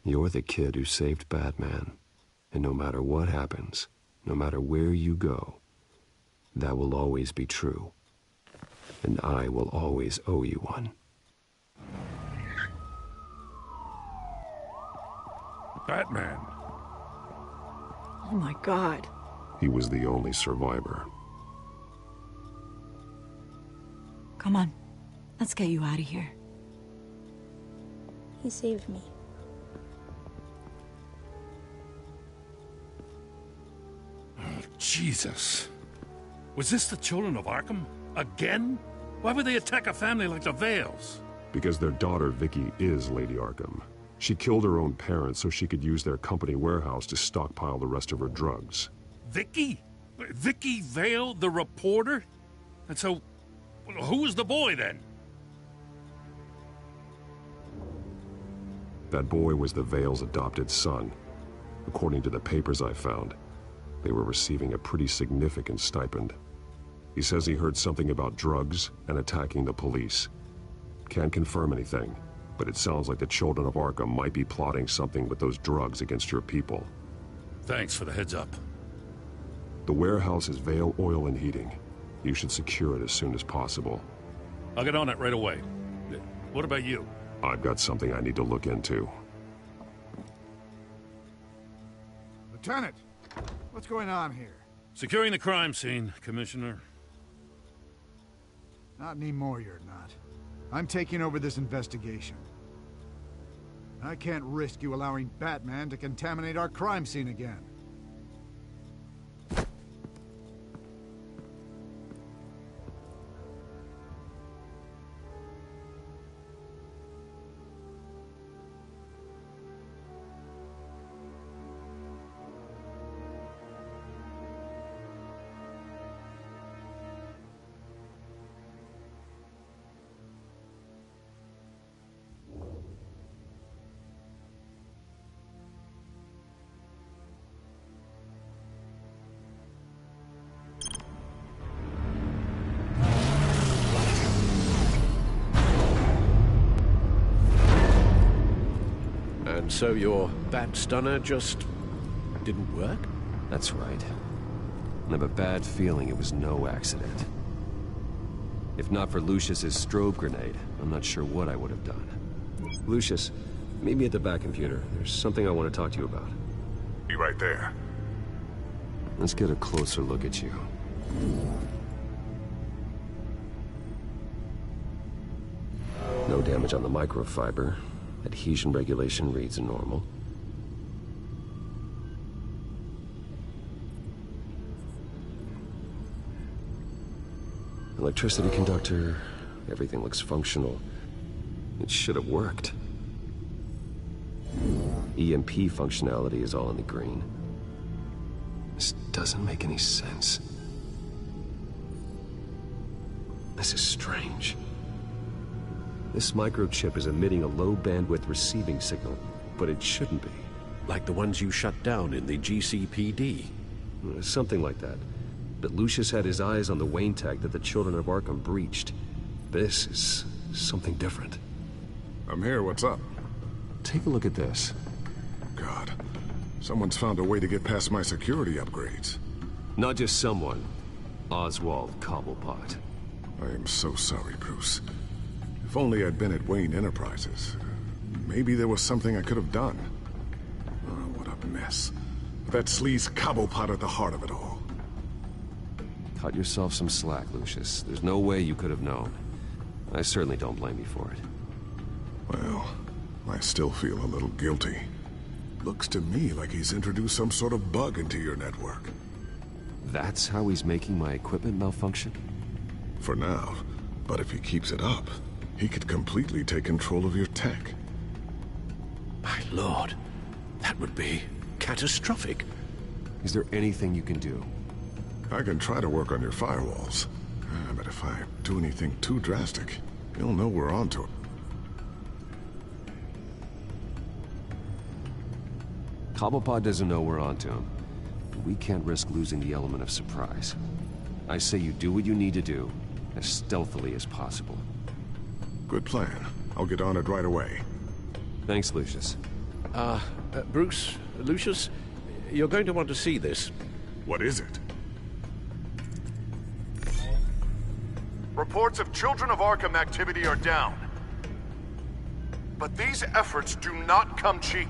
You're the kid who saved Batman. And no matter what happens, no matter where you go, that will always be true. And I will always owe you one. Batman. Oh my God. He was the only survivor. Come on. Let's get you out of here. He saved me. Jesus. Was this the children of Arkham? Again? Why would they attack a family like the Vales? Because their daughter, Vicky, is Lady Arkham. She killed her own parents so she could use their company warehouse to stockpile the rest of her drugs. Vicky? Vicky Vale, the reporter? And so, who was the boy then? That boy was the Vale's adopted son. According to the papers I found, they were receiving a pretty significant stipend. He says he heard something about drugs and attacking the police. Can't confirm anything, but it sounds like the children of Arkham might be plotting something with those drugs against your people. Thanks for the heads up. The warehouse is Vale Oil and Heating. You should secure it as soon as possible. I'll get on it right away. What about you? I've got something I need to look into. Lieutenant! What's going on here? Securing the crime scene, Commissioner. Not anymore, you're not. I'm taking over this investigation. I can't risk you allowing Batman to contaminate our crime scene again. And so your bat stunner just didn't work? That's right. I have a bad feeling it was no accident. If not for Lucius's strobe grenade, I'm not sure what I would have done. Lucius, meet me at the back computer. There's something I want to talk to you about. Be right there. Let's get a closer look at you. No damage on the microfiber. Adhesion regulation reads normal. Electricity conductor, everything looks functional. It should have worked. EMP functionality is all in the green. This doesn't make any sense. This is strange. This microchip is emitting a low-bandwidth receiving signal, but it shouldn't be. Like the ones you shut down in the GCPD? Something like that. But Lucius had his eyes on the Wayne tag that the Children of Arkham breached. This is something different. I'm here, what's up? Take a look at this. God, someone's found a way to get past my security upgrades. Not just someone. Oswald Cobblepot. I am so sorry, Bruce. If only I'd been at Wayne Enterprises. Maybe there was something I could have done. Oh, what a mess. That sleaze Cobblepot at the heart of it all. Cut yourself some slack, Lucius. There's no way you could have known. I certainly don't blame you for it. Well, I still feel a little guilty. Looks to me like he's introduced some sort of bug into your network. That's how he's making my equipment malfunction? For now. But if he keeps it up, he could completely take control of your tech. My lord, that would be catastrophic. Is there anything you can do? I can try to work on your firewalls. But if I do anything too drastic, he'll know we're onto it. Cobblepot doesn't know we're onto him. But we can't risk losing the element of surprise. I say you do what you need to do, as stealthily as possible. Good plan. I'll get on it right away. Thanks, Lucius. Bruce, Lucius, you're going to want to see this. What is it? Reports of Children of Arkham activity are down. But these efforts do not come cheap.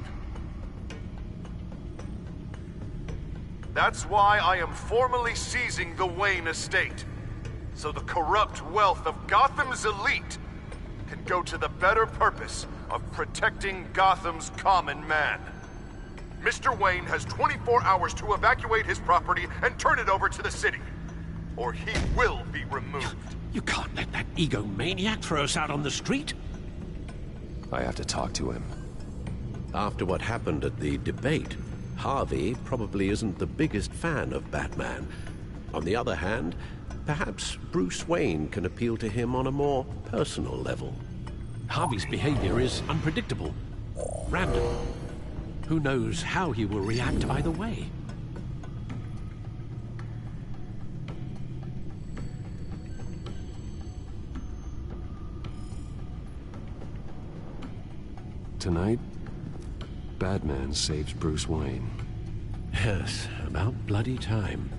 That's why I am formally seizing the Wayne estate, so the corrupt wealth of Gotham's elite can go to the better purpose of protecting Gotham's common man. Mr. Wayne has 24 hours to evacuate his property and turn it over to the city, or he will be removed. You can't let that egomaniac throw us out on the street. I have to talk to him. After what happened at the debate, Harvey probably isn't the biggest fan of Batman. On the other hand, perhaps Bruce Wayne can appeal to him on a more personal level. Harvey's behavior is unpredictable, random. Who knows how he will react either way? Tonight, Batman saves Bruce Wayne. Yes, about bloody time.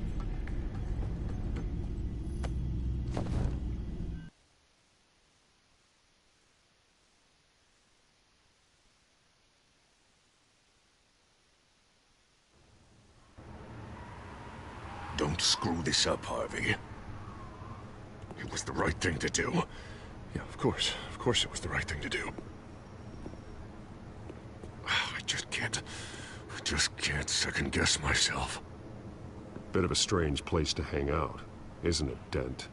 Don't screw this up, Harvey. It was the right thing to do. Yeah, of course. Of course it was the right thing to do. I just can't second-guess myself. Bit of a strange place to hang out, isn't it, Dent?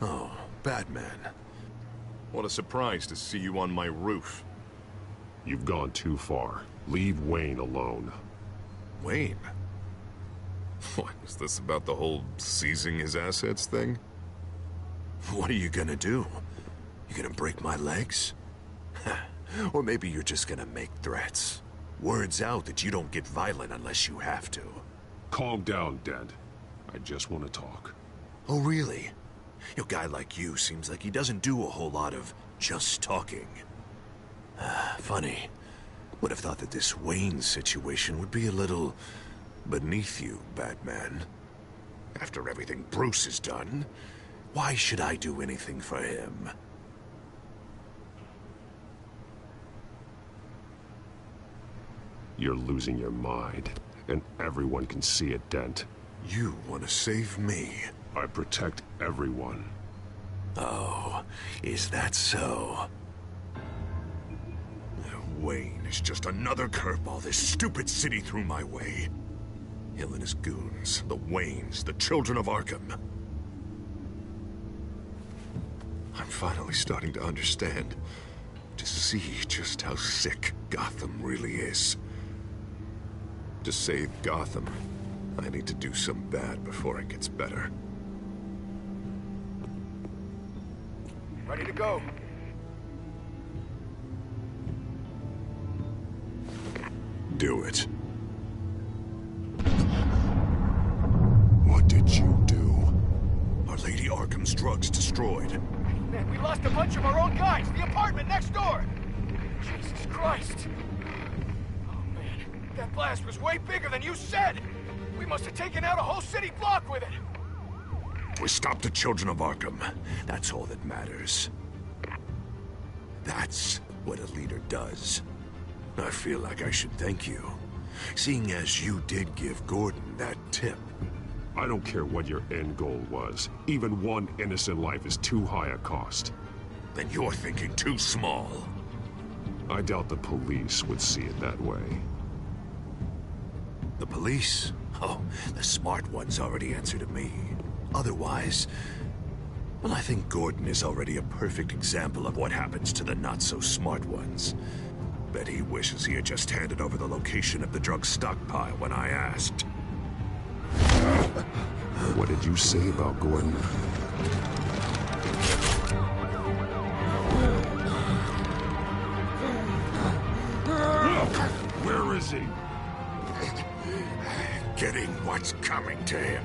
Oh, Batman. What a surprise to see you on my roof. You've gone too far. Leave Wayne alone. Wayne? What, is this about the whole seizing his assets thing? What are you gonna do? You gonna break my legs? Or maybe you're just gonna make threats. Words out that you don't get violent unless you have to. Calm down, Dent. I just want to talk. Oh, really? A guy like you seems like he doesn't do a whole lot of just talking. Funny. Would have thought that this Wayne situation would be a little beneath you, Batman. After everything Bruce has done, why should I do anything for him? You're losing your mind, and everyone can see it, Dent. You want to save me? I protect everyone. Oh, is that so? Wayne is just another curveball this stupid city threw my way. Hill and his goons, the Waynes, the Children of Arkham. I'm finally starting to understand, to see just how sick Gotham really is. To save Gotham, I need to do some bad before it gets better. Ready to go. Do it. What did you do? Our Lady Arkham's drugs destroyed. Man, we lost a bunch of our own guys. The apartment next door. Jesus Christ. Oh, man. That blast was way bigger than you said. We must have taken out a whole city block with it. We stopped the Children of Arkham. That's all that matters. That's what a leader does. I feel like I should thank you, seeing as you did give Gordon that tip. I don't care what your end goal was. Even one innocent life is too high a cost. Then you're thinking too small. I doubt the police would see it that way. The police? Oh, the smart ones already answer to me. Otherwise, well, I think Gordon is already a perfect example of what happens to the not-so-smart ones. Bet he wishes he had just handed over the location of the drug stockpile when I asked. What did you say about Gordon? Where is he? Getting what's coming to him.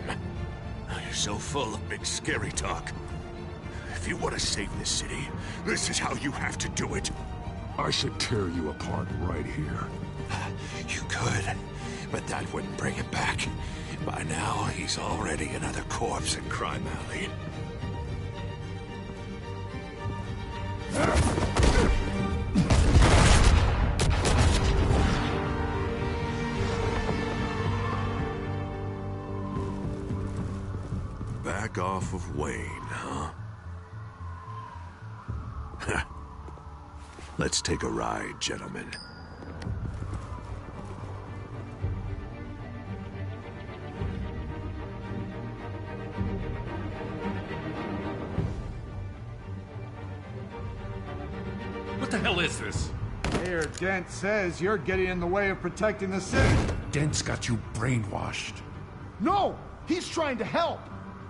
You're so full of big scary talk. If you want to save this city, this is how you have to do it. I should tear you apart right here. You could, but that wouldn't bring him back. By now, he's already another corpse in Crime Alley. Back off of Wayne, huh? Let's take a ride, gentlemen. What the hell is this? Mayor Dent says you're getting in the way of protecting the city. Dent's got you brainwashed. No! He's trying to help!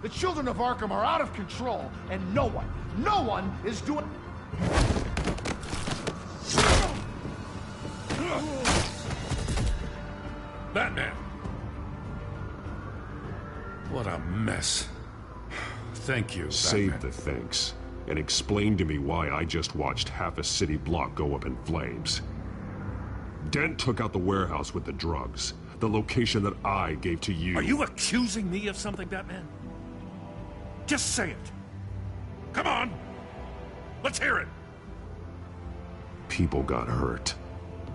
The children of Arkham are out of control, and no one is doing... Batman! What a mess. Thank you, Save Batman. the thanks, and explain to me why I just watched half a city block go up in flames. Dent took out the warehouse with the drugs, the location that I gave to you. Are you accusing me of something, Batman? Just say it. Come on! Let's hear it! People got hurt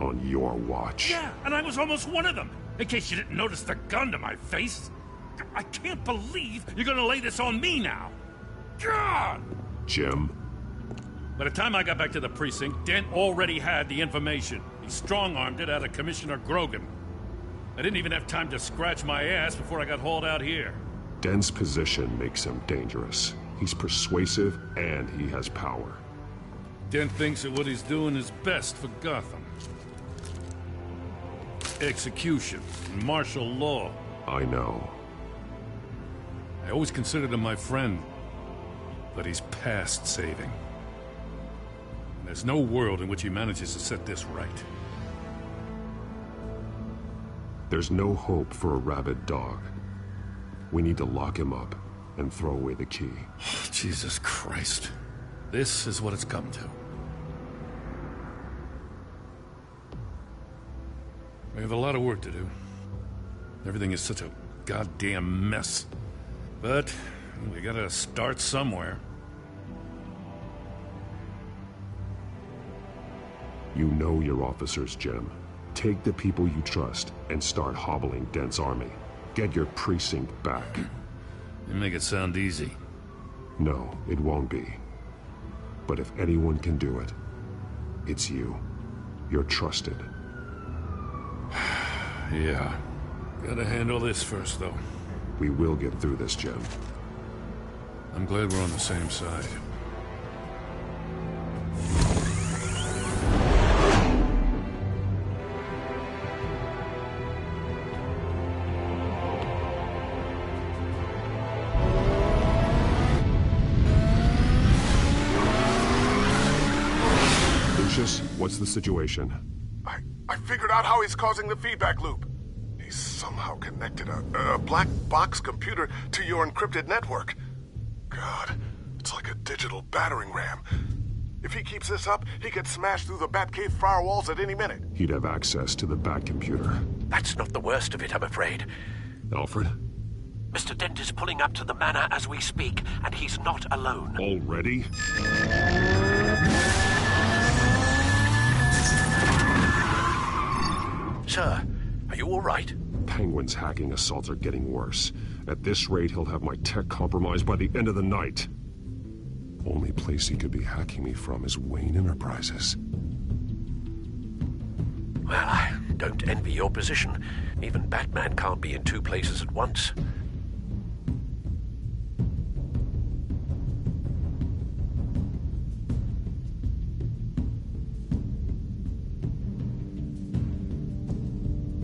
on your watch. Yeah, and I was almost one of them. In case you didn't notice the gun to my face. I can't believe you're gonna lay this on me now. God! Jim? By the time I got back to the precinct, Dent already had the information. He strong-armed it out of Commissioner Grogan. I didn't even have time to scratch my ass before I got hauled out here. Dent's position makes him dangerous. He's persuasive, and he has power. Dent thinks that what he's doing is best for Gotham. Execution, martial law. I know. I always considered him my friend, but he's past saving. And there's no world in which he manages to set this right. There's no hope for a rabid dog. We need to lock him up and throw away the key. Jesus Christ. This is what it's come to. We have a lot of work to do. Everything is such a goddamn mess. But we gotta start somewhere. You know your officers, Jim. Take the people you trust and start hobbling Dent's army. Get your precinct back. You make it sound easy. No, it won't be. But if anyone can do it, it's you. You're trusted. Yeah. Gotta handle this first, though. We will get through this, Jim. I'm glad we're on the same side. Lucius, what's the situation? I figured out how he's causing the feedback loop. He's somehow connected a black box computer to your encrypted network. God, it's like a digital battering ram. If he keeps this up, he could smash through the Batcave firewalls at any minute. He'd have access to the Bat computer. That's not the worst of it, I'm afraid. Alfred? Mr. Dent is pulling up to the manor as we speak, and he's not alone. Already? Sir, are you all right? Penguin's hacking assaults are getting worse. At this rate, he'll have my tech compromised by the end of the night. Only place he could be hacking me from is Wayne Enterprises. Well, I don't envy your position. Even Batman can't be in two places at once.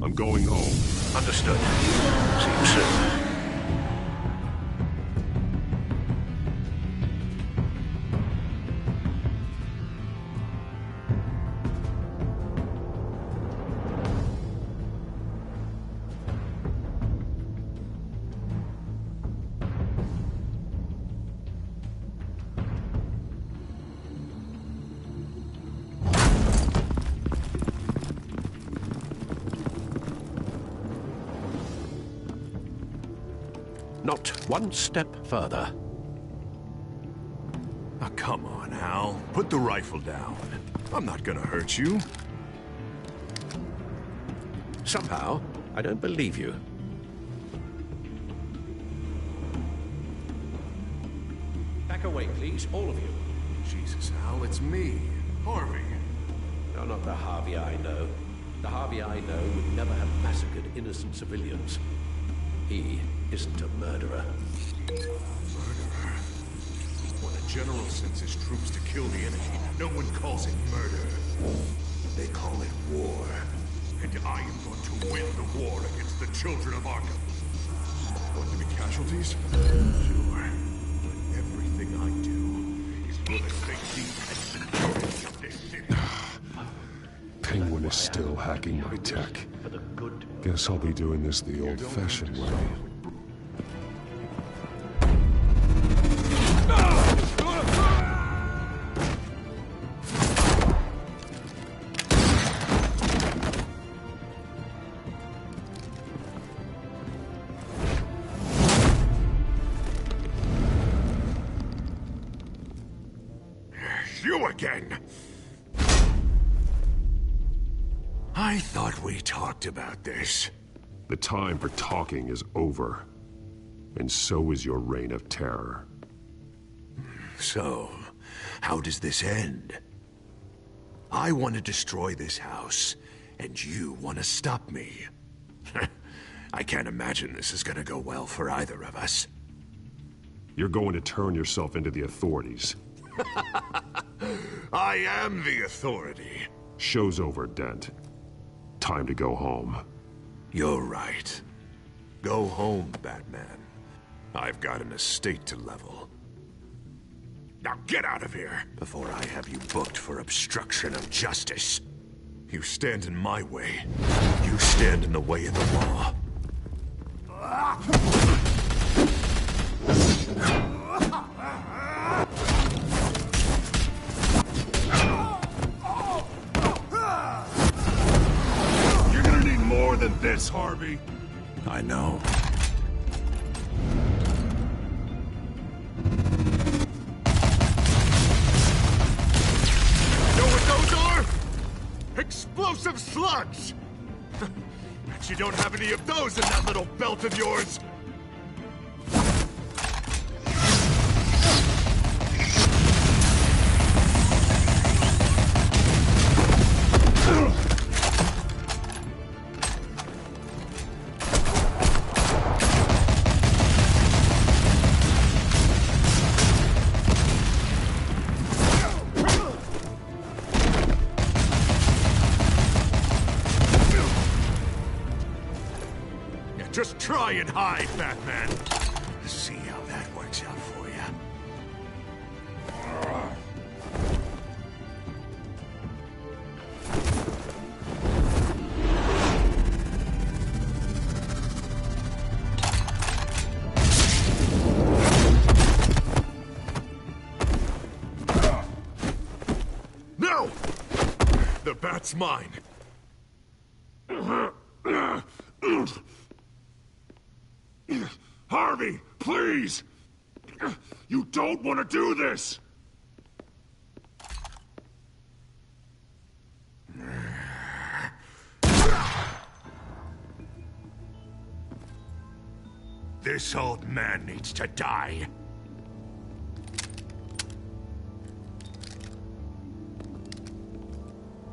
I'm going home. Understood. See you soon. Not one step further. Oh, come on, Al. Put the rifle down. I'm not gonna hurt you. Somehow, I don't believe you. Back away, please, all of you. Jesus, Al, it's me, Harvey. No, not the Harvey I know. The Harvey I know would never have massacred innocent civilians. He isn't a murderer. Murderer? When a general sends his troops to kill the enemy, no one calls it murder. They call it war. And I am going to win the war against the children of Arkham. Going to be casualties? Sure. But everything I do is for the safety and security of this city. Penguin is still hacking my tech. Guess I'll be doing this the old-fashioned way. You again! I thought we talked about this. The time for talking is over. And so is your reign of terror. So, how does this end? I want to destroy this house, and you want to stop me. I can't imagine this is gonna go well for either of us. You're going to turn yourself into the authorities. I am the authority. Show's over, Dent. Time to go home. You're right. Go home, Batman. I've got an estate to level. Now get out of here, before I have you booked for obstruction of justice. You stand in my way. You stand in the way of the law. You're gonna need more than this, Harvey. I know. Know what those are? Explosive slugs! Bet you don't have any of those in that little belt of yours! Just try and hide, Batman. See how that works out for you. No! The bat's mine. Harvey, please! You don't want to do this! This old man needs to die.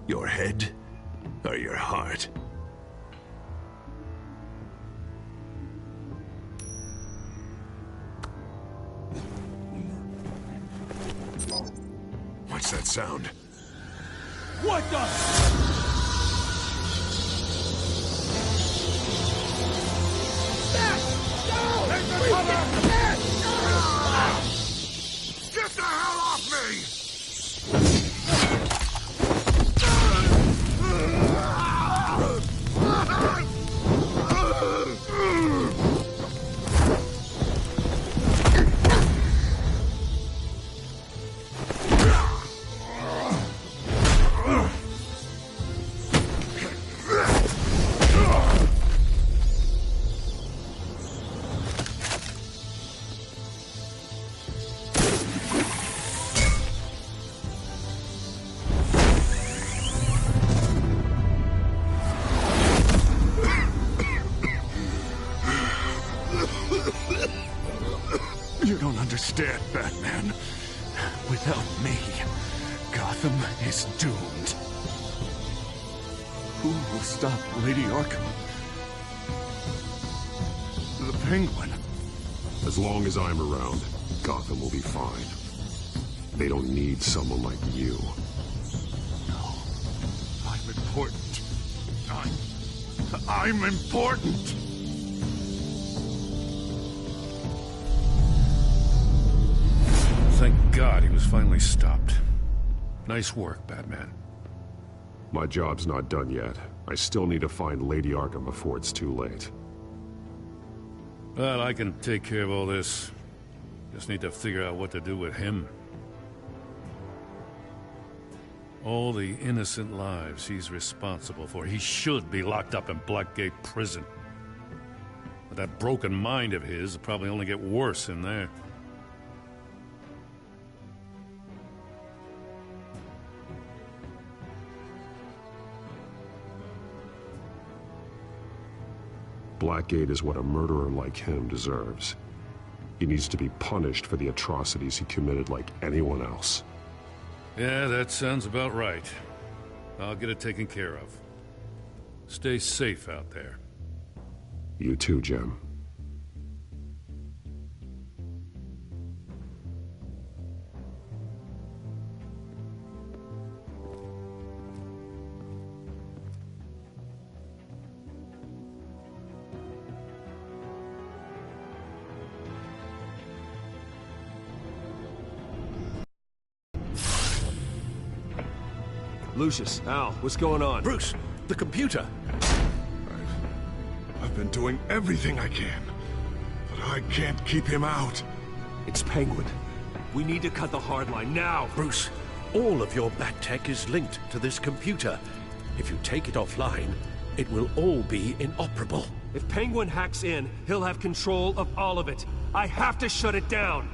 Your head or your heart? sound. What the? Get the hell off me! You don't understand, Batman. Without me, Gotham is doomed. Who will stop Lady Arkham? The Penguin. As long as I'm around, Gotham will be fine. They don't need someone like you. No. I'm important. I'm important! Thank God he was finally stopped. Nice work, Batman. My job's not done yet. I still need to find Lady Arkham before it's too late. Well, I can take care of all this. Just need to figure out what to do with him. All the innocent lives he's responsible for. He should be locked up in Blackgate Prison. But that broken mind of his will probably only get worse in there. Blackgate is what a murderer like him deserves. He needs to be punished for the atrocities he committed like anyone else. Yeah, that sounds about right. I'll get it taken care of. Stay safe out there. You too, Jim. Lucius, Al, what's going on? Bruce, the computer! I've been doing everything I can, but I can't keep him out. It's Penguin. We need to cut the hard line now. Bruce, all of your bat tech is linked to this computer. If you take it offline, it will all be inoperable. If Penguin hacks in, he'll have control of all of it. I have to shut it down.